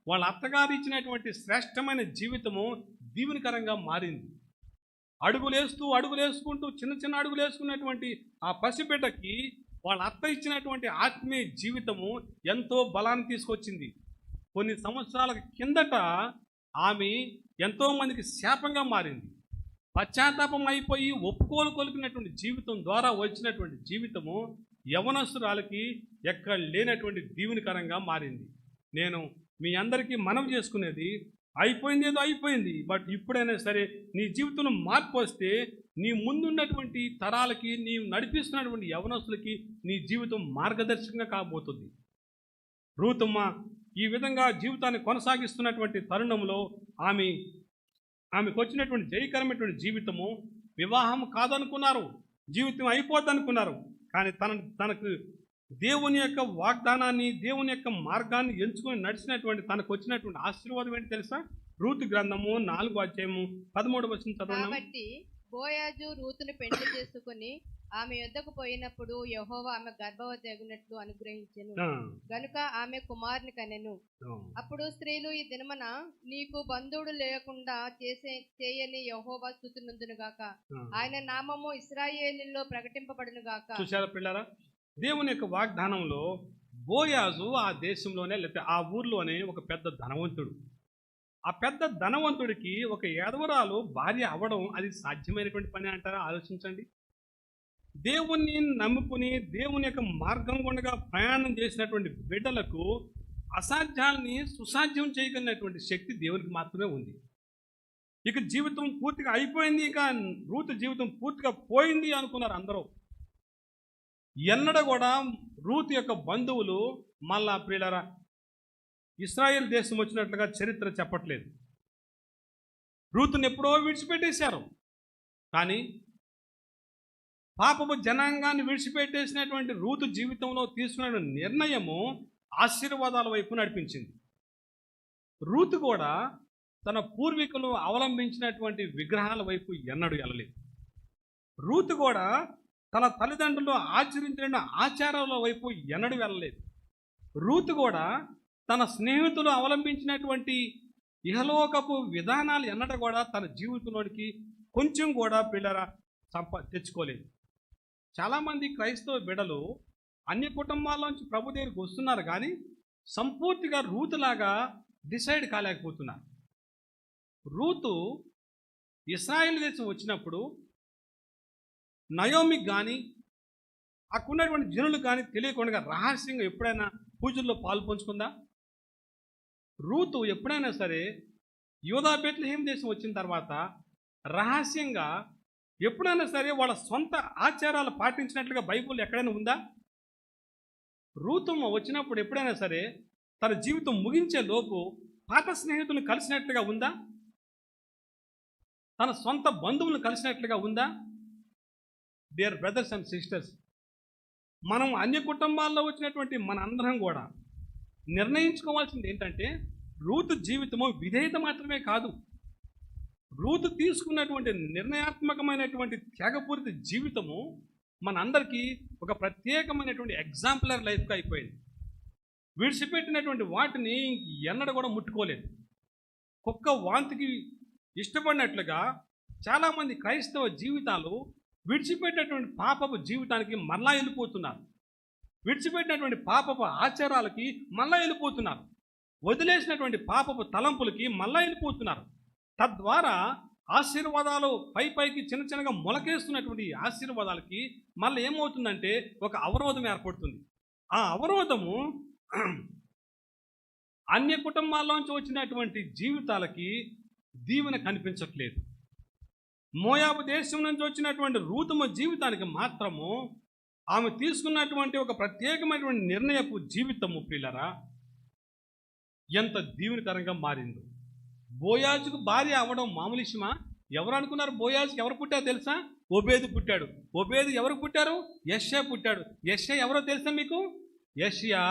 వాళ్ళ అత్తగారు ఇచ్చినటువంటి శ్రేష్టమైన జీవితము దీవెనకరంగా మారింది. అడుగులేసుకుంటూ చిన్న అడుగులు వేసుకున్నటువంటి ఆ పసిబిడ్డకి వాళ్ళ అత్త ఇచ్చినటువంటి ఆత్మీయ జీవితము ఎంతో బలాన్ని తీసుకొచ్చింది. కొన్ని సంవత్సరాల కిందట ఆమె ఎంతోమందికి శాపంగా మారింది. పశ్చాత్తాపం అయిపోయి కొలికినటువంటి జీవితం ద్వారా వచ్చినటువంటి జీవితము యవనస్తురాలకి ఎక్కడ లేనటువంటి దీవెనకరంగా మారింది. నేను మీ అందరికీ మనవి చేసుకునేది, అయిపోయింది ఏదో అయిపోయింది, బట్ ఇప్పుడైనా సరే నీ జీవితంలో మార్పు వస్తే నీ ముందున్నటువంటి తరాలకి, నీవు నడిపిస్తున్నటువంటి యవనస్తులకి నీ జీవితం మార్గదర్శకంగా కాబోతుంది. రూతుమ్మ ఈ విధంగా జీవితాన్ని కొనసాగిస్తున్నటువంటి తరుణంలో ఆమెకు వచ్చినటువంటి జయకరమైనటువంటి జీవితము, వివాహం కాదనుకున్నారు, జీవితం అయిపోద్దనుకున్నారు. కానీ తనకు దేవుని యొక్క వాగ్దానాన్ని, దేవుని యొక్క మార్గాన్ని ఎంచుకొని నడిచినటువంటి తనకు వచ్చినటువంటి ఆశీర్వాదం ఏంటి తెలుసా? రూతు గ్రంథము 4:13 చదవండి. కాబట్టి బోయాజు రూతును పెళ్లి చేసుకుని ఆమె యొద్దకు పోయినప్పుడు యెహోవా ఆమె గర్భవతి అగునట్లు అనుగ్రహించెను, గనుక ఆమె కుమారుని కనెను. అప్పుడు స్త్రీలు, ఈ దినమున నీకు బంధువుడు లేకుండా చేయని యెహోవా స్తుతినందును గాక, ఆయన నామము ఇశ్రాయేలులో ప్రకటింపబడును గాక. చూశారా పిల్లరా, దేవుని యొక్క వాగ్దానంలో బోయాజు ఆ దేశంలోనే లేకపోతే ఆ ఊర్లోనే ఒక పెద్ద ధనవంతుడు. ఆ పెద్ద ధనవంతుడికి ఒక ఎదవరాలు భార్య అవ్వడం అది సాధ్యమైనటువంటి పని అంటారా? ఆలోచించండి. దేవుణ్ణి నమ్ముకుని దేవుని యొక్క మార్గం గుండా ప్రయాణం చేసినటువంటి బిడ్డలకు అసాధ్యాల్ని సుసాధ్యం చేయగలిగినటువంటి శక్తి దేవునికి మాత్రమే ఉంది. ఇక జీవితం పూర్తిగా అయిపోయింది, ఇక రూతు జీవితం పూర్తిగా పోయింది అనుకున్నారు అందరూ. ఎన్నడ కూడా రూతు యొక్క బంధువులు మళ్ళా ప్రియులారా ఇశ్రాయేల్ దేశం వచ్చినట్లుగా చరిత్ర చెప్పట్లేదు. రూతుని ఎప్పుడో విడిచిపెట్టేశారు. కానీ పాపపు జనాంగాన్ని విడిచిపెట్టేసినటువంటి రూతు జీవితంలో తీసుకున్న నిర్ణయము ఆశీర్వాదాల వైపు నడిపించింది. రూతు కూడా తన పూర్వీకులు అవలంబించినటువంటి విగ్రహాల వైపు ఎన్నడూ వెళ్ళలేదు. రూతు కూడా తన తల్లిదండ్రులు ఆచరించిన ఆచారాల వైపు ఎన్నడూ వెళ్ళలేదు. రూతు కూడా తన స్నేహితులు అవలంబించినటువంటి ఇహలోకపు విధానాలు ఎన్నడూ కూడా తన జీవితంలోనికి కొంచెం కూడా పిల్లల తెచ్చుకోలేదు. చాలామంది క్రైస్తవ బిడ్డలు అన్ని కుటుంబాల్లోంచి ప్రభు దగ్గరికి వస్తున్నారు, కానీ సంపూర్తిగా రూతులాగా డిసైడ్ కాలేకపోతున్నారు. రూతు ఇశ్రాయేలు దేశం వచ్చినప్పుడు నయోమికి కానీ అక్కడ ఉన్నటువంటి జనులు కానీ తెలియకుండా రహస్యంగా ఎప్పుడైనా పూజల్లో పాలు పంచుకుందా? రూతు ఎప్పుడైనా సరే యూదా బెత్లెహేం దేశం వచ్చిన తర్వాత రహస్యంగా ఎప్పుడైనా సరే వాళ్ళ సొంత ఆచారాలు పాటించినట్లుగా బైబిల్ ఎక్కడైనా ఉందా? రూతమ్మ వచ్చినప్పుడు ఎప్పుడైనా సరే తన జీవితం ముగించే లోపు పాత స్నేహితులను కలిసినట్లుగా ఉందా? తన సొంత బంధువులను కలిసినట్లుగా ఉందా? డియర్ బ్రదర్స్ అండ్ సిస్టర్స్, మనం అన్య కుటుంబాల్లో వచ్చినటువంటి మన అందరం కూడా నిర్ణయించుకోవాల్సింది ఏంటంటే, రూతు జీవితము విధేయత మాత్రమే కాదు, రూతు తీసుకున్నటువంటి నిర్ణయాత్మకమైనటువంటి త్యాగపూరిత జీవితము మనందరికీ ఒక ప్రత్యేకమైనటువంటి ఎగ్జాంపులర్ లైఫ్గా అయిపోయింది. విడిచిపెట్టినటువంటి వాటిని ఎన్నడూ కూడా ముట్టుకోలేదు. కుక్క వాంతికి ఇష్టపడినట్లుగా చాలామంది క్రైస్తవ జీవితాలు విడిచిపెట్టినటువంటి పాపపు జీవితానికి మళ్ళా వెళ్ళిపోతున్నారు. విడిచిపెట్టినటువంటి పాపపు ఆచారాలకి మళ్ళా వెళ్ళిపోతున్నారు. వదిలేసినటువంటి పాపపు తలంపులకి మళ్ళా వెళ్ళిపోతున్నారు. తద్వారా ఆశీర్వాదాలు పైకి చిన్న చిన్నగా మొలకేస్తున్నటువంటి ఆశీర్వాదాలకి మళ్ళీ ఏమవుతుందంటే ఒక అవరోధం ఏర్పడుతుంది. ఆ అవరోధము అన్య కుటుంబాల్లోంచి వచ్చినటువంటి జీవితాలకి దీవెన కనిపించట్లేదు. మోయాబు దేశం నుంచి వచ్చినటువంటి రూతమ్మ జీవితానికి మాత్రము ఆమె తీసుకున్నటువంటి ఒక ప్రత్యేకమైనటువంటి నిర్ణయపు జీవితము పిల్లరా ఎంత దీవెనకరంగా మారిందో. బోయాజుకు భార్య అవ్వడం మామూలు విషయమా? ఎవరు అనుకున్నారు? బోయాజుకి ఎవరు పుట్టారో తెలుసా? ఓబేదు పుట్టాడు. ఓబేదు ఎవరు పుట్టారు? యెషయా పుట్టాడు. యెషయా ఎవరో తెలుసా మీకు? యెషయా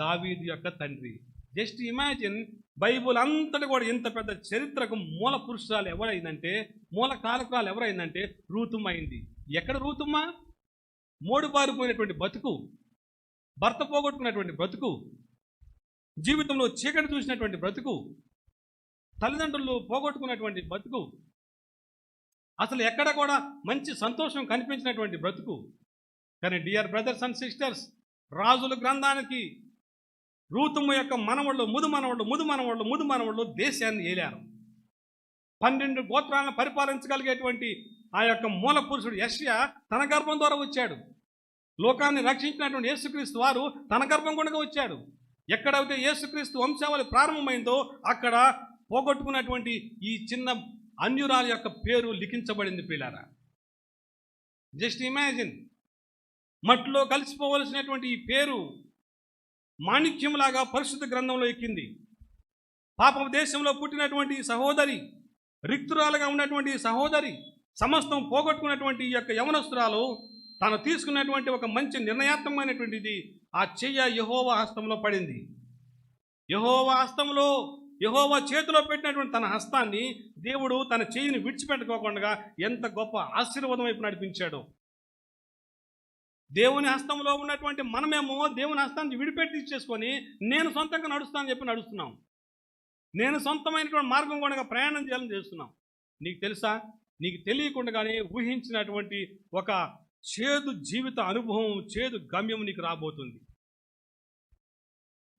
దావీదు యొక్క తండ్రి. జస్ట్ ఇమాజిన్, బైబుల్ అంతటి కూడా ఇంత పెద్ద చరిత్రకు మూల పురుషురాలు ఎవరైందంటే, మూల కారకురాలు ఎవరైందంటే రూతుమ్మ అయింది. ఎక్కడ రూతుమ్మ? మోడుబారిపోయినటువంటి బతుకు, భర్త పోగొట్టుకున్నటువంటి బ్రతుకు, జీవితంలో చీకటి చూసినటువంటి బ్రతుకు, తల్లిదండ్రులు పోగొట్టుకున్నటువంటి బ్రతుకు, అసలు ఎక్కడ కూడా మంచి సంతోషం కనిపించినటువంటి బ్రతుకు. కానీ డియర్ బ్రదర్స్ అండ్ సిస్టర్స్, రాజుల గ్రంథానికి రూతుమ్మ యొక్క ముదు మనవళ్ళు దేశాన్ని ఏలారు. 12 గోత్రాలను పరిపాలించగలిగేటువంటి ఆ యొక్క మూల పురుషుడు యెషయా తన గర్భం ద్వారా వచ్చాడు. లోకాన్ని రక్షించినటువంటి యేసుక్రీస్తు వారు తన గర్భం గుండా వచ్చాడు. ఎక్కడైతే యేసుక్రీస్తు వంశావళి ప్రారంభమైందో అక్కడ పోగొట్టుకున్నటువంటి ఈ చిన్న అన్యురాల యొక్క పేరు లిఖించబడింది పిల్లారా. జస్ట్ ఇమాజిన్, మట్టిలో కలిసిపోవలసినటువంటి ఈ పేరు మాణిక్యంలాగా పరిశుద్ధ గ్రంథంలో ఎక్కింది. పాపం దేశంలో పుట్టినటువంటి సహోదరి, రిక్తురాలుగా ఉన్నటువంటి సహోదరి, సమస్తం పోగొట్టుకున్నటువంటి ఈ యొక్క యవనస్తురాలు తను తీసుకున్నటువంటి ఒక మంచి నిర్ణయాత్మకమైనటువంటిది ఆ చెయ్య యెహోవా హస్తంలో పడింది. యెహోవా చేతిలో పెట్టినటువంటి తన హస్తాన్ని దేవుడు తన చెయ్యిని విడిచిపెట్టుకోకుండా ఎంత గొప్ప ఆశీర్వాదం వైపు నడిపించాడు. దేవుని హస్తంలో ఉన్నటువంటి మనమేమో దేవుని హస్తాన్ని విడిపెట్టి ఇచ్చేసుకొని నేను సొంతంగా నడుస్తానని చెప్పి నడుస్తున్నాం. నేను సొంతమైనటువంటి మార్గం కూడా ప్రయాణం చేయాలని చేస్తున్నాం. నీకు తెలుసా? నీకు తెలియకుండానే ఊహించినటువంటి ఒక చేదు జీవిత అనుభవం, చేదు గమ్యం నీకు రాబోతుంది.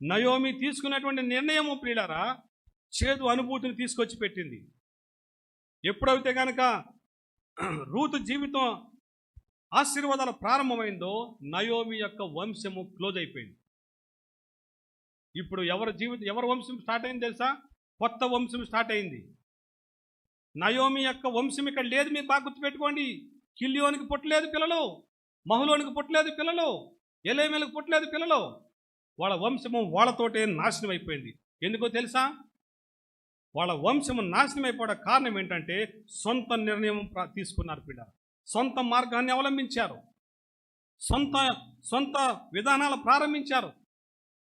నయోమి తీసుకున్నటువంటి నిర్ణయము ప్రియులారా చేదు అనుభూతిని తీసుకొచ్చి పెట్టింది. ఎప్పుడైతే కనుక రూతు జీవితం ఆశీర్వాదాలు ప్రారంభమైందో నయోమి యొక్క వంశము క్లోజ్ అయిపోయింది. ఇప్పుడు ఎవరి వంశం స్టార్ట్ అయింది తెలుసా? కొత్త వంశం స్టార్ట్ అయింది. నయోమి యొక్క వంశం ఇక్కడ లేదు. మీరు బాగా గుర్తుపెట్టుకోండి. కిల్యోనికి పుట్టలేదు పిల్లలు, మహులోనికి పుట్టలేదు పిల్లలు, ఎలేమేలకు పుట్టలేదు పిల్లలు. వాళ్ళ వంశము వాళ్ళతోటే నాశనం అయిపోయింది. ఎందుకో తెలుసా? వాళ్ళ వంశము నాశనం అయిపోవడం కారణం ఏంటంటే సొంత నిర్ణయం తీసుకున్నారు పిల్లలు. సొంత మార్గాన్ని అవలంబించారు, సొంత విధానాలు ప్రారంభించారు.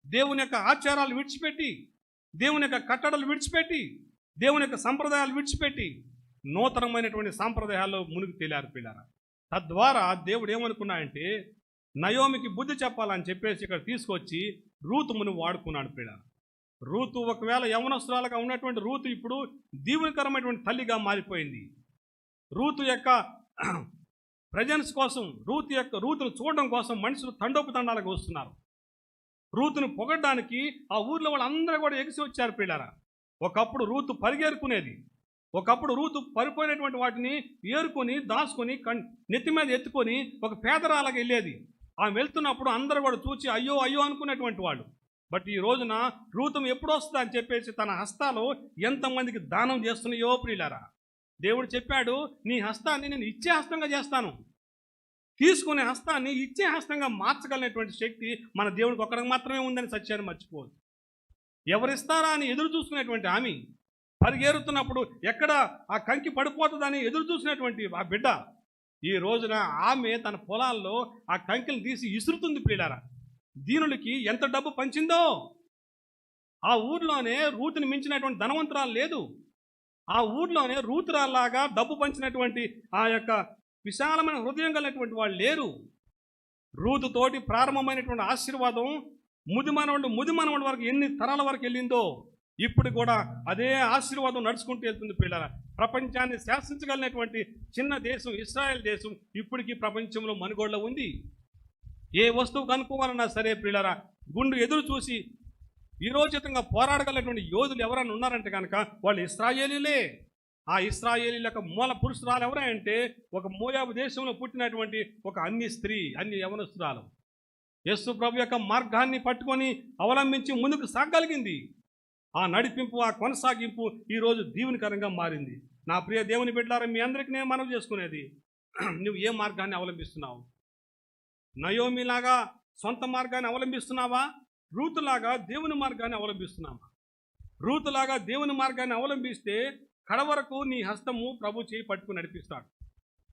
దేవుని యొక్క ఆచారాలు విడిచిపెట్టి, దేవుని యొక్క కట్టడలు విడిచిపెట్టి, దేవుని యొక్క సంప్రదాయాలు విడిచిపెట్టి నూతనమైనటువంటి సాంప్రదాయాల్లో మునిగి తేలారు పిల్లరా. తద్వారా దేవుడు ఏమనుకున్నాడంటే నయోమికి బుద్ధి చెప్పాలని చెప్పేసి ఇక్కడ తీసుకొచ్చి రూతుమును వాడుకున్నాడు పిల్లరా. రూతు ఒకవేళ యవనస్తురాలుగా ఉన్నటువంటి రూతు ఇప్పుడు దీవెనకరమైనటువంటి తల్లిగా మారిపోయింది. రూతు యొక్క ప్రజెన్స్ కోసం, రూతును చూడడం కోసం మనుషులు తండోపతండాలుగా వస్తున్నారు. రూతును పొగడ్డానికి ఆ ఊర్లో వాళ్ళందరూ కూడా ఎగిసి వచ్చారు పిల్లరా. ఒకప్పుడు రూతు పరిగేరుకునేది. ఒకప్పుడు రూతు పరిపోయినటువంటి వాటిని ఏరుకొని దాచుకొని నెత్తి మీద ఎత్తుకొని ఒక పేదరాలకు వెళ్ళేది. ఆమె వెళ్తున్నప్పుడు అందరూ కూడా చూసి అయ్యో అయ్యో అనుకునేటువంటి వాళ్ళు. బట్ ఈ రోజున రూతం ఎప్పుడు వస్తుందా అని చెప్పేసి తన హస్తాలు ఎంతమందికి దానం చేస్తున్నాయో ప్రియులారా. దేవుడు చెప్పాడు, నీ హస్తాన్ని నేను ఇచ్చే హస్తంగా చేస్తాను. తీసుకునే హస్తాన్ని ఇచ్చే హస్తంగా మార్చగలిగినటువంటి శక్తి మన దేవుడికి ఒక్కడికి మాత్రమే ఉందని సత్యాన్ని మర్చిపోదు. ఎవరిస్తారా అని ఎదురు చూసుకునేటువంటి ఆమె పరిగెరుతున్నప్పుడు ఎక్కడ ఆ కంకి పడిపోతుందని ఎదురు చూసినటువంటి ఆ బిడ్డ ఈ రోజున ఆమె తన పొలాల్లో ఆ కంకిని తీసి ఇసురుతుంది ప్రియులారా. దీనులకి ఎంత డబ్బు పంచిందో. ఆ ఊర్లోనే రూతుని మించినటువంటి ధనవంతురాలు లేదు. ఆ ఊర్లోనే రూతురాల్లాగా డబ్బు పంచినటువంటి ఆ యొక్క విశాలమైన హృదయం కలిగినటువంటి వాళ్ళు లేరు. రూతుతోటి ప్రారంభమైనటువంటి ఆశీర్వాదం ముదిమనవుడి వరకు ఎన్ని తరాల వరకు వెళ్ళిందో ఇప్పుడు కూడా అదే ఆశీర్వాదం నడుచుకుంటూ వెళ్తుంది పిల్లరా. ప్రపంచాన్ని శాసించగలిగినటువంటి చిన్న దేశం ఇశ్రాయేల్ దేశం ఇప్పటికీ ప్రపంచంలో మనుగోడలో ఉంది. ఏ వస్తువు కనుక్కోవాలన్నా సరే పిల్లరా గుండు ఎదురు చూసి వీరోచితంగా పోరాడగలిగినటువంటి యోధులు ఎవరైనా ఉన్నారంటే కనుక వాళ్ళు ఇశ్రాయేలీలే. ఆ ఇశ్రాయేలీల మూల పురుషురాలు ఎవరంటే ఒక మోయాబు దేశంలో పుట్టినటువంటి ఒక అన్ని యవనస్తురాలు యేసు ప్రభు యొక్క మార్గాన్ని పట్టుకొని అవలంబించి ముందుకు సాగలిగింది. ఆ నడిపింపు, ఆ కొనసాగింపు ఈరోజు దీవెనకరంగా మారింది. నా ప్రియ దేవుని బిడ్డలారా, మీ అందరికీ నేను మనవి చేసుకునేది, నువ్వు ఏ మార్గాన్ని అవలంబిస్తున్నావు? నయోమిలాగా సొంత మార్గాన్ని అవలంబిస్తున్నావా? రూతులాగా దేవుని మార్గాన్ని అవలంబిస్తున్నావా? రూతులాగా దేవుని మార్గాన్ని అవలంబిస్తే కడవరకు నీ హస్తము ప్రభు చేయి పట్టుకుని నడిపిస్తాడు.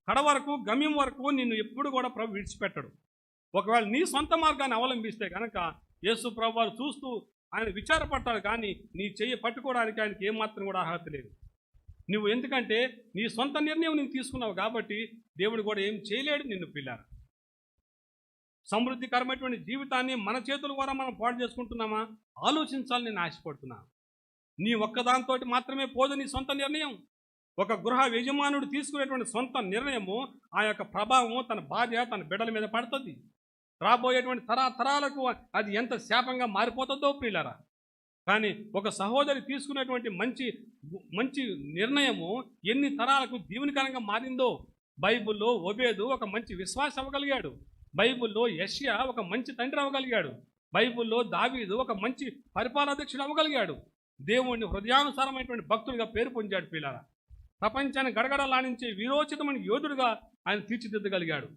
కడవరకు గమ్యం వరకు నిన్ను ఎప్పుడు కూడా ప్రభు విడిచిపెట్టడు. ఒకవేళ నీ సొంత మార్గాన్ని అవలంబిస్తే కనుక యేసు ప్రభు వారు చూస్తూ ఆయన విచారపడతాడు, కానీ నీ చెయ్యి పట్టుకోవడానికి ఆయనకి ఏమాత్రం కూడా అర్హత లేదు. నువ్వు ఎందుకంటే నీ సొంత నిర్ణయం నువ్వు తీసుకున్నావు కాబట్టి దేవుడు కూడా ఏం చేయలేడు నిన్ను పిల్లారా. సమృద్ధికరమైనటువంటి జీవితాన్ని మన చేతుల ద్వారా మనం పాడు చేసుకుంటున్నామా? ఆలోచించాలని నేను ఆశపడుతున్నాను. నీ ఒక్కదాంతో మాత్రమే పోదు నీ సొంత నిర్ణయం. ఒక గృహ యజమానుడు తీసుకునేటువంటి సొంత నిర్ణయము ఆ యొక్క ప్రభావము తన భార్య తన బిడ్డల మీద పడుతుంది. రాబోయేటువంటి తరాలకు అది ఎంత శాపంగా మారిపోతుందో ప్రియులారా. కానీ ఒక సహోదరి తీసుకునేటువంటి మంచి నిర్ణయము ఎన్ని తరాలకు దీవెనకరంగా మారిందో. బైబిల్లో ఓబేదు ఒక మంచి విశ్వాసం అవ్వగలిగాడు. బైబిల్లో యెషయా ఒక మంచి తండ్రి అవ్వగలిగాడు. బైబిల్లో దావీదు ఒక మంచి పరిపాలనాధ్యక్షుడు అవ్వగలిగాడు. దేవుణ్ణి హృదయానుసారమైనటువంటి భక్తుడిగా పేరు పొందాడు పిల్లారా. ప్రపంచాన్ని గడగడలాడించే వీరోచితమైన యోధుడిగా ఆయన తీర్చిదిద్దగలిగాడు.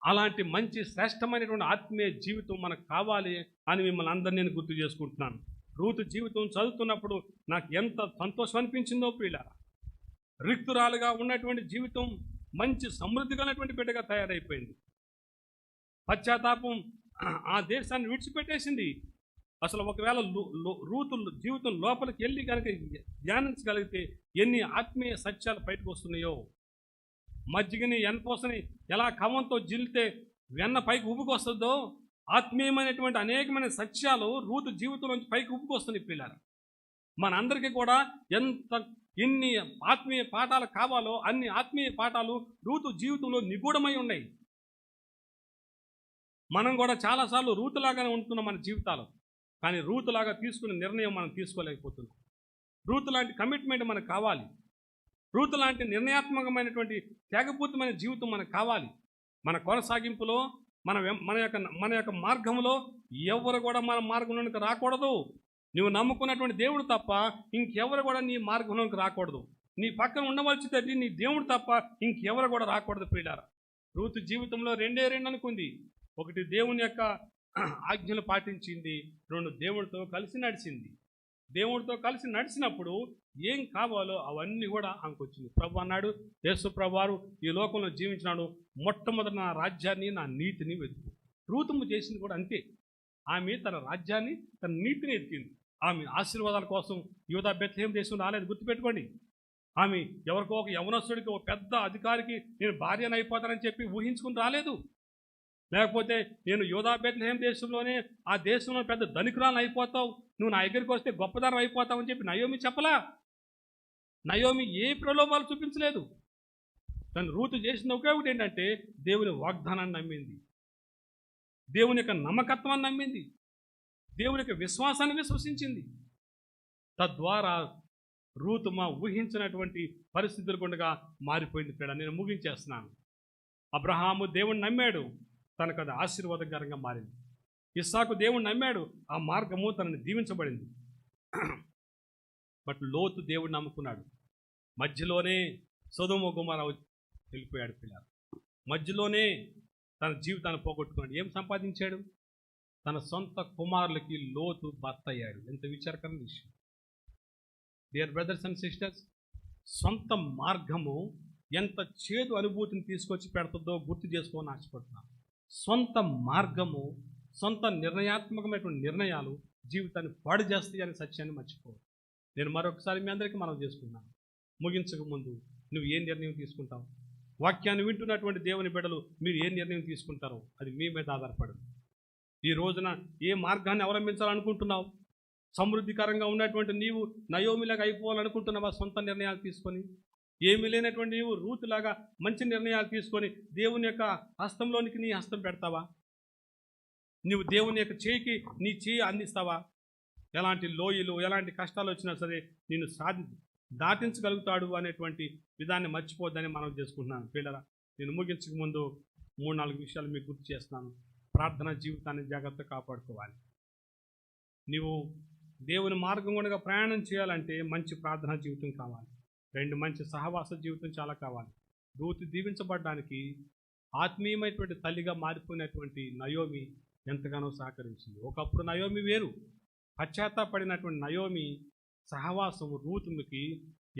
అలాంటి మంచి శ్రేష్టమైనటువంటి ఆత్మీయ జీవితం మనకు కావాలి అని మిమ్మల్ని అందరినీ నేను గుర్తు చేసుకుంటున్నాను. రూతు జీవితం చదువుతున్నప్పుడు నాకు ఎంత సంతోషం అనిపించిందో పిల్లారా. రిక్తురాలుగా ఉన్నటువంటి జీవితం మంచి సమృద్ధి కలిగినటువంటి బిడ్డగా తయారైపోయింది. పశ్చాత్తాపం ఆ దేశాన్ని విడిచిపెట్టేసింది. అసలు ఒకవేళ రూతు జీవితం లోపలికి వెళ్ళి కనుక ధ్యానించగలిగితే ఎన్ని ఆత్మీయ సత్యాలు బయటకు వస్తున్నాయో. మజ్జిగని ఎనపోసని ఎలా కవంతో జిల్లితే వెన్న పైకి ఉబ్బుకొస్తుందో ఆత్మీయమైనటువంటి అనేకమైన సత్యాలు రూతు జీవితంలోంచి పైకి ఉబ్బుకొస్తున్నాయి పిల్లలు. మనందరికీ కూడా ఎన్ని ఆత్మీయ పాఠాలు కావాలో అన్ని ఆత్మీయ పాఠాలు రూతు జీవితంలో నిగూఢమై ఉన్నాయి. మనం కూడా చాలాసార్లు రూతులాగానే ఉంటున్నాం మన జీవితాలు. కానీ రూతులాగా తీసుకునే నిర్ణయం మనం తీసుకోలేకపోతున్నాం. రూతు లాంటి కమిట్మెంట్ మనకు కావాలి. రూతు లాంటి నిర్ణయాత్మకమైనటువంటి త్యాగపూరితమైన జీవితం మనకు కావాలి. మన కొనసాగింపులో మన యొక్క మార్గంలో ఎవరు కూడా మన మార్గంలోనికి రాకూడదు. నువ్వు నమ్ముకున్నటువంటి దేవుడు తప్ప ఇంకెవరు కూడా నీ మార్గంలోకి రాకూడదు. నీ పక్కన ఉండవలసి తల్లి నీ దేవుడు తప్ప ఇంకెవరు కూడా రాకూడదు. ప్రియులారా, రూతు జీవితంలో రెండే అనుకుంది. ఒకటి, దేవుని యొక్క ఆజ్ఞలు పాటించింది. రెండు, దేవుడితో కలిసి నడిచింది. దేవుడితో కలిసి నడిచినప్పుడు ఏం కావాలో అవన్నీ కూడా ఆమెకొచ్చింది. ప్రభు అన్నాడు, యేసు ప్రభువారు ఈ లోకంలో జీవించినాడు, మొట్టమొదటి నా రాజ్యాన్ని నా నీతిని వెతుకు. రూతు చేసింది కూడా అంతే. ఆమె తన రాజ్యాన్ని తన నీతిని ఎతికింది. ఆమె ఆశీర్వాదాల కోసం యూదా బెత్లెహేం దేశం రాలేదు, గుర్తుపెట్టుకోండి. ఆమె ఎవరికో ఒక యవనస్తుడికి, ఒక పెద్ద అధికారికి నేను భార్యను అయిపోతానని చెప్పి ఊహించుకుని రాలేదు. లేకపోతే నేను యూదా బెత్లెహేం దేశంలోనే ఆ దేశంలో పెద్ద ధనికురాలను అయిపోతావు, నువ్వు నా దగ్గరికి వస్తే గొప్పదారం అయిపోతావు అని చెప్పి నయోమి చెప్పలా. నయోమి ఏ ప్రలోభాలు చూపించలేదు. తను రూతు చేసిన ఒకే ఒకటి ఏంటంటే దేవుని వాగ్దానాన్ని నమ్మింది, దేవుని యొక్క నమ్మకత్వాన్ని నమ్మింది, దేవుని యొక్క విశ్వాసాన్ని విశ్వసించింది. తద్వారా రూతు ఊహించినటువంటి పరిస్థితులు గుండగా మారిపోయింది. ప్రియుడా, నేను ముగించేస్తున్నాను. అబ్రహాము దేవుణ్ణి నమ్మాడు, తనకు అది ఆశీర్వాదకరంగా మారింది. ఇస్సాకు దేవుణ్ణి నమ్మాడు, ఆ మార్గము తనని దీవించబడింది. బట్ లోతు దేవుణ్ణి నమ్ముకున్నాడు. మధ్యలోనే సొదొమ గొమొర్రా వెళ్ళిపోయాడు. పిల్లలు మధ్యలోనే తన జీవితాన్ని పోగొట్టుకున్నాడు. ఏం సంపాదించాడు? తన సొంత కుమారులకి లోతు భర్త అయ్యాడు. ఎంత విచారకరమైన విషయం. డియర్ బ్రదర్స్ అండ్ సిస్టర్స్, సొంత మార్గము ఎంత చేదు అనుభూతిని తీసుకొచ్చి పెడుతుందో గుర్తు చేసుకోవాలని ఆశపడుతున్నాను. సొంత మార్గము, సొంత నిర్ణయాత్మకమైనటువంటి నిర్ణయాలు జీవితాన్ని పాడు చేస్తాయి అనే సత్యాన్ని మర్చిపోవు. నేను మరొకసారి మీ అందరికీ మనం చేసుకున్నాను. ముగించక ముందు నువ్వు ఏ నిర్ణయం తీసుకుంటావు? వాక్యాన్ని వింటున్నటువంటి దేవుని బిడ్డలు మీరు ఏ నిర్ణయం తీసుకుంటారో అది మీ మీద ఆధారపడదు. ఈ రోజున ఏ మార్గాన్ని అవలంబించాలనుకుంటున్నావు? సమృద్ధికరంగా ఉన్నటువంటి నీవు నయోమిలాగా అయిపోవాలనుకుంటున్నావా? సొంత నిర్ణయాలు తీసుకొని ఏమీ లేనటువంటి నీవు రూతులాగా మంచి నిర్ణయాలు తీసుకొని దేవుని యొక్క హస్తంలోనికి నీ హస్తం పెడతావా? నీవు దేవుని యొక్క చేయికి నీ చేయి అందిస్తావా? ఎలాంటి లోయలు, ఎలాంటి కష్టాలు వచ్చినా సరే నిన్ను దాటించగలుగుతాడు అనేటువంటి విధాన్ని మర్చిపోద్దని మనం చేసుకుంటున్నాను. పిల్లరా, నేను ముగించక ముందు 3-4 విషయాలు మీకు గుర్తు చేస్తున్నాను. ప్రార్థన జీవితాన్ని జాగ్రత్తగా కాపాడుకోవాలి. నీవు దేవుని మార్గం గుండా ప్రయాణం చేయాలంటే మంచి ప్రార్థనా జీవితం కావాలి. 2, మంచి సహవాస జీవితం చాలా కావాలి. రూతు దీవించబడడానికి ఆత్మీయమైనటువంటి తల్లిగా మారిపోయినటువంటి నయోమి ఎంతగానో సహకరించింది. ఒకప్పుడు నయోమి వేరు. పశ్చాత్తాపడినటువంటి నయోమి సహవాసం రూతుకి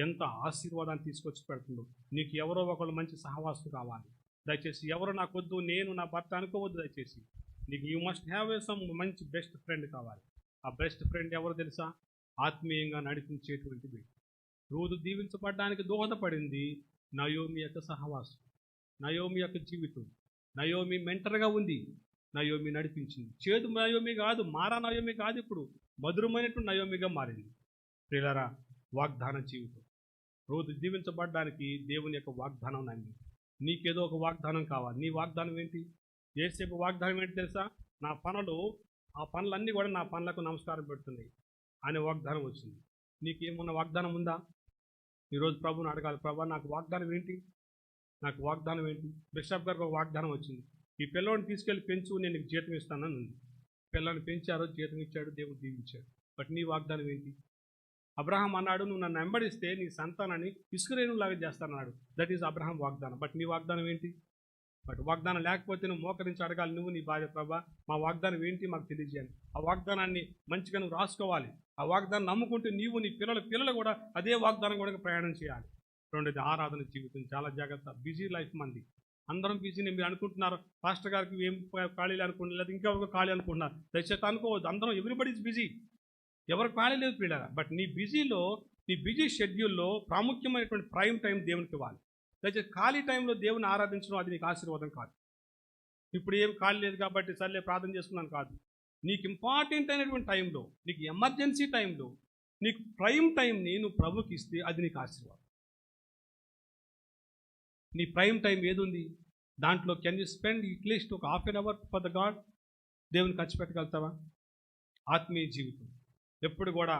ఎంత ఆశీర్వాదాన్ని తీసుకొచ్చి పెడుతుందో. నీకు ఎవరో ఒకళ్ళు మంచి సహవాసం కావాలి. దయచేసి ఎవరు నాకొద్దు, నేను నా భర్త అనుకోవద్దు. దయచేసి నీకు యూ మస్ట్ హ్యావ్ సమ్ మంచి బెస్ట్ ఫ్రెండ్ కావాలి. ఆ బెస్ట్ ఫ్రెండ్ ఎవరు తెలుసా? ఆత్మీయంగా నడిపించేటువంటి వ్యక్తి. రూతు దీవించబడడానికి దోహదపడింది నయోమి యొక్క సహవాసం, నయోమి యొక్క జీవితం. నయోమి మెంటర్గా ఉంది, నయోమి నడిపించింది. చేదు నయోమి కాదు, మారా నయోమి కాదు, ఇప్పుడు మధురమైనటువంటి నయోమిగా మారింది. ప్రియులారా, వాగ్దాన జీవితం. రూతు దీవించబడడానికి దేవుని యొక్క వాగ్దానం నమ్మి. నీకేదో ఒక వాగ్దానం కావాలి. నీ వాగ్దానం ఏంటి? యేసేపు వాగ్దానం ఏంటి తెలుసా? నా పనులు, ఆ పనులన్నీ కూడా నా పనులకు నమస్కారం పెడుతున్నాయి అనే వాగ్దానం వచ్చింది. నీకేమన్నా వాగ్దానం ఉందా? ఈరోజు ప్రభుని అడగాలి, ప్రభా నాకు వాగ్దానం ఏంటి? నాకు వాగ్దానం ఏంటి? బిషప్ గారికి ఒక వాగ్దానం వచ్చింది, ఈ పిల్లోని తీసుకెళ్ళి పెంచు, నేను నీకు జీతం ఇస్తానని ఉంది. పిల్లని పెంచారు, జీతం ఇచ్చాడు, దేవుడు దీవించాడు. బట్ నీ వాగ్దానం ఏంటి? అబ్రహాం అన్నాడు, నువ్వు నన్ను వెంబడిస్తే నీ సంతానాన్ని ఇసుకరేణులాగా చేస్తానన్నాడు. దట్ ఈజ్ అబ్రహాం వాగ్దానం. బట్ నీ వాగ్దానం ఏంటి? బట్ వాగ్దానం లేకపోతే నువ్వు మోకరించి అడగాలి, నువ్వు నీ భార్య, ప్రభా మా వాగ్దానం ఏంటి మాకు తెలియజేయాలి. ఆ వాగ్దానాన్ని మంచిగా నువ్వు రాసుకోవాలి. ఆ వాగ్దానం నమ్ముకుంటే నీవు, నీ పిల్లలు కూడా అదే వాగ్దానం కూడా ప్రయాణం చేయాలి. రెండోది ఆరాధన జీవితం. చాలా జాగ్రత్త. బిజీ లైఫ్ మంది, అందరం బిజీని మీరు అనుకుంటున్నారు. పాస్టర్ గారికి ఏం ఖాళీలు అనుకుంటున్నారు, లేదా ఇంకా ఒక ఖాళీ అనుకుంటున్నారు. దయచేసి అనుకోవద్దు. అందరం ఎవ్రీబడి ఈజ్ బిజీ, ఎవరు ఖాళీ లేదు పిల్లల. బట్ నీ బిజీలో, నీ బిజీ షెడ్యూల్లో ప్రాముఖ్యమైనటువంటి ప్రైమ్ టైం దేవునికి ఇవ్వాలి. దయచేసి ఖాళీ టైంలో దేవుని ఆరాధించడం అది నీకు ఆశీర్వాదం కాదు. ఇప్పుడు ఏం ఖాళీ లేదు కాబట్టి సర్లే ప్రార్థన చేసుకున్నాను కాదు. నీకు ఇంపార్టెంట్ అయినటువంటి టైంలో, నీకు ఎమర్జెన్సీ టైంలో, నీకు ప్రైమ్ టైంని నువ్వు ప్రభుకి ఇస్తే అది నీకు ఆశీర్వాదం. నీ ప్రైమ్ టైం ఏది ఉంది దాంట్లో కెన్ యూ స్పెండ్ అట్లీస్ట్ ఒక ½ an hour for the God? దేవుని ఖర్చు పెట్టగలుగుతావా? ఆత్మీయ జీవితం ఎప్పుడు కూడా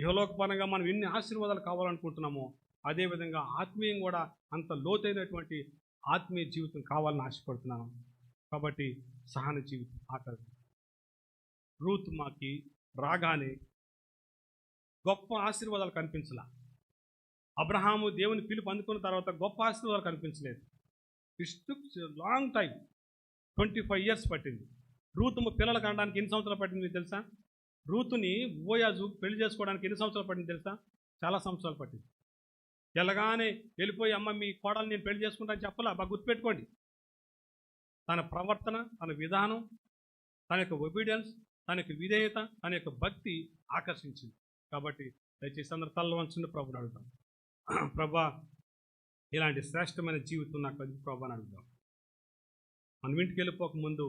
ఇహలోకపరంగా మనం ఎన్ని ఆశీర్వాదాలు కావాలనుకుంటున్నామో అదేవిధంగా ఆత్మీయం కూడా అంత లోతైనటువంటి ఆత్మీయ జీవితం కావాలని ఆశపడుతున్నాను. కాబట్టి సహన జీవితం ఆకలి. రూత్ మాకి రాగానే గొప్ప ఆశీర్వాదాలు కనిపించలా. అబ్రహాము దేవుని పిలుపు అందుకున్న తర్వాత గొప్ప ఆశీర్వాదాలు కనిపించలేదు. It's took long time, 25 years పట్టింది. రూతు పిల్లలు కనడానికి ఎన్ని సంవత్సరాలు పట్టింది మీకు తెలుసా? రూతుని బోయాజు పెళ్లి చేసుకోవడానికి ఎన్ని సంవత్సరాలు పట్టింది తెలుసా? చాలా సంవత్సరాలు పట్టింది. ఎలాగానే వెళ్ళిపోయి అమ్మ మీ కోడలు నేను పెళ్లి చేసుకుంటాను చెప్పాలా? బాగా గుర్తుపెట్టుకోండి. తన ప్రవర్తన, తన విధానం, తన యొక్క ఒబీడియన్స్, తన యొక్క విధేయత, తన యొక్క భక్తి ఆకర్షించింది. కాబట్టి దయచేసి అందరూ తల్ల వంచుని ప్రభుని అడుగుతాం. ప్రభా, ఇలాంటి శ్రేష్టమైన జీవితం నాకు అది ప్రభా అని అడుగుతాం. మనం ఇంటికి వెళ్ళిపోక ముందు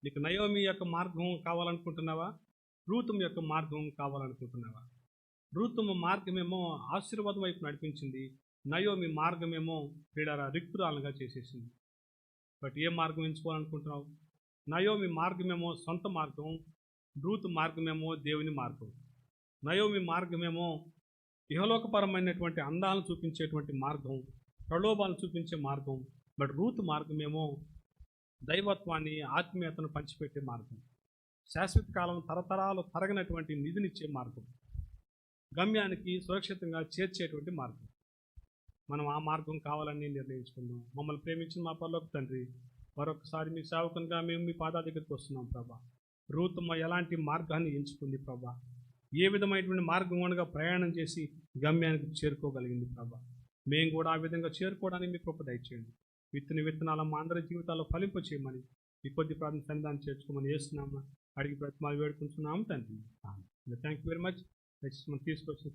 నీకు నయోమి యొక్క మార్గం కావాలనుకుంటున్నావా? రూతుమ యొక్క మార్గం కావాలనుకుంటున్నావా? రూతుమ మార్గమేమో ఆశీర్వాదం వైపు నడిపించింది, నయోమి మార్గమేమో పీడర రిక్తురాలుగా చేసేసింది. బట్ ఏ మార్గం ఎంచుకోవాలనుకుంటున్నావు? నయోమి మార్గమేమో సొంత మార్గం, రూతు మార్గమేమో దేవుని మార్గం. నయోమి మార్గమేమో ఇహలోకపరమైనటువంటి అందాలను చూపించేటువంటి మార్గం, ప్రలోభాలను చూపించే మార్గం. బట్ రూతు మార్గమేమో దైవత్వాన్ని, ఆత్మీయతను పంచిపెట్టే మార్గం, శాశ్వత కాలం తరతరాలు తరగనటువంటి నిధినిచ్చే మార్గం, గమ్యానికి సురక్షితంగా చేర్చేటువంటి మార్గం. మనం ఆ మార్గం కావాలని నిర్ణయించుకుందాం. మమ్మల్ని ప్రేమించిన మా పరలోక తండ్రి, మరొకసారి మీ సేవకునిగా మేము మీ పాదాల దగ్గరికి వస్తున్నాం ప్రభా. రూతమ్మ ఎలాంటి మార్గాన్ని ఎంచుకుంది ప్రభా, ఏ విధమైనటువంటి మార్గం ఉండగా ప్రయాణం చేసి గమ్యానికి చేరుకోగలిగింది ప్రభా. మేము కూడా ఆ విధంగా చేరుకోవడానికి మీ కృప దయచేయండి. విత్తనాల మా అందరి జీవితాల్లో ఫలింప చేయమని ఈ కొద్ది ప్రార్థన సంధానం చేర్చుకోమని చేస్తున్నామా అడిగి ప్రతిమాలు వేడుకుంటున్నాము తండ్రి. Thank you very much. మనం తీసుకొచ్చిన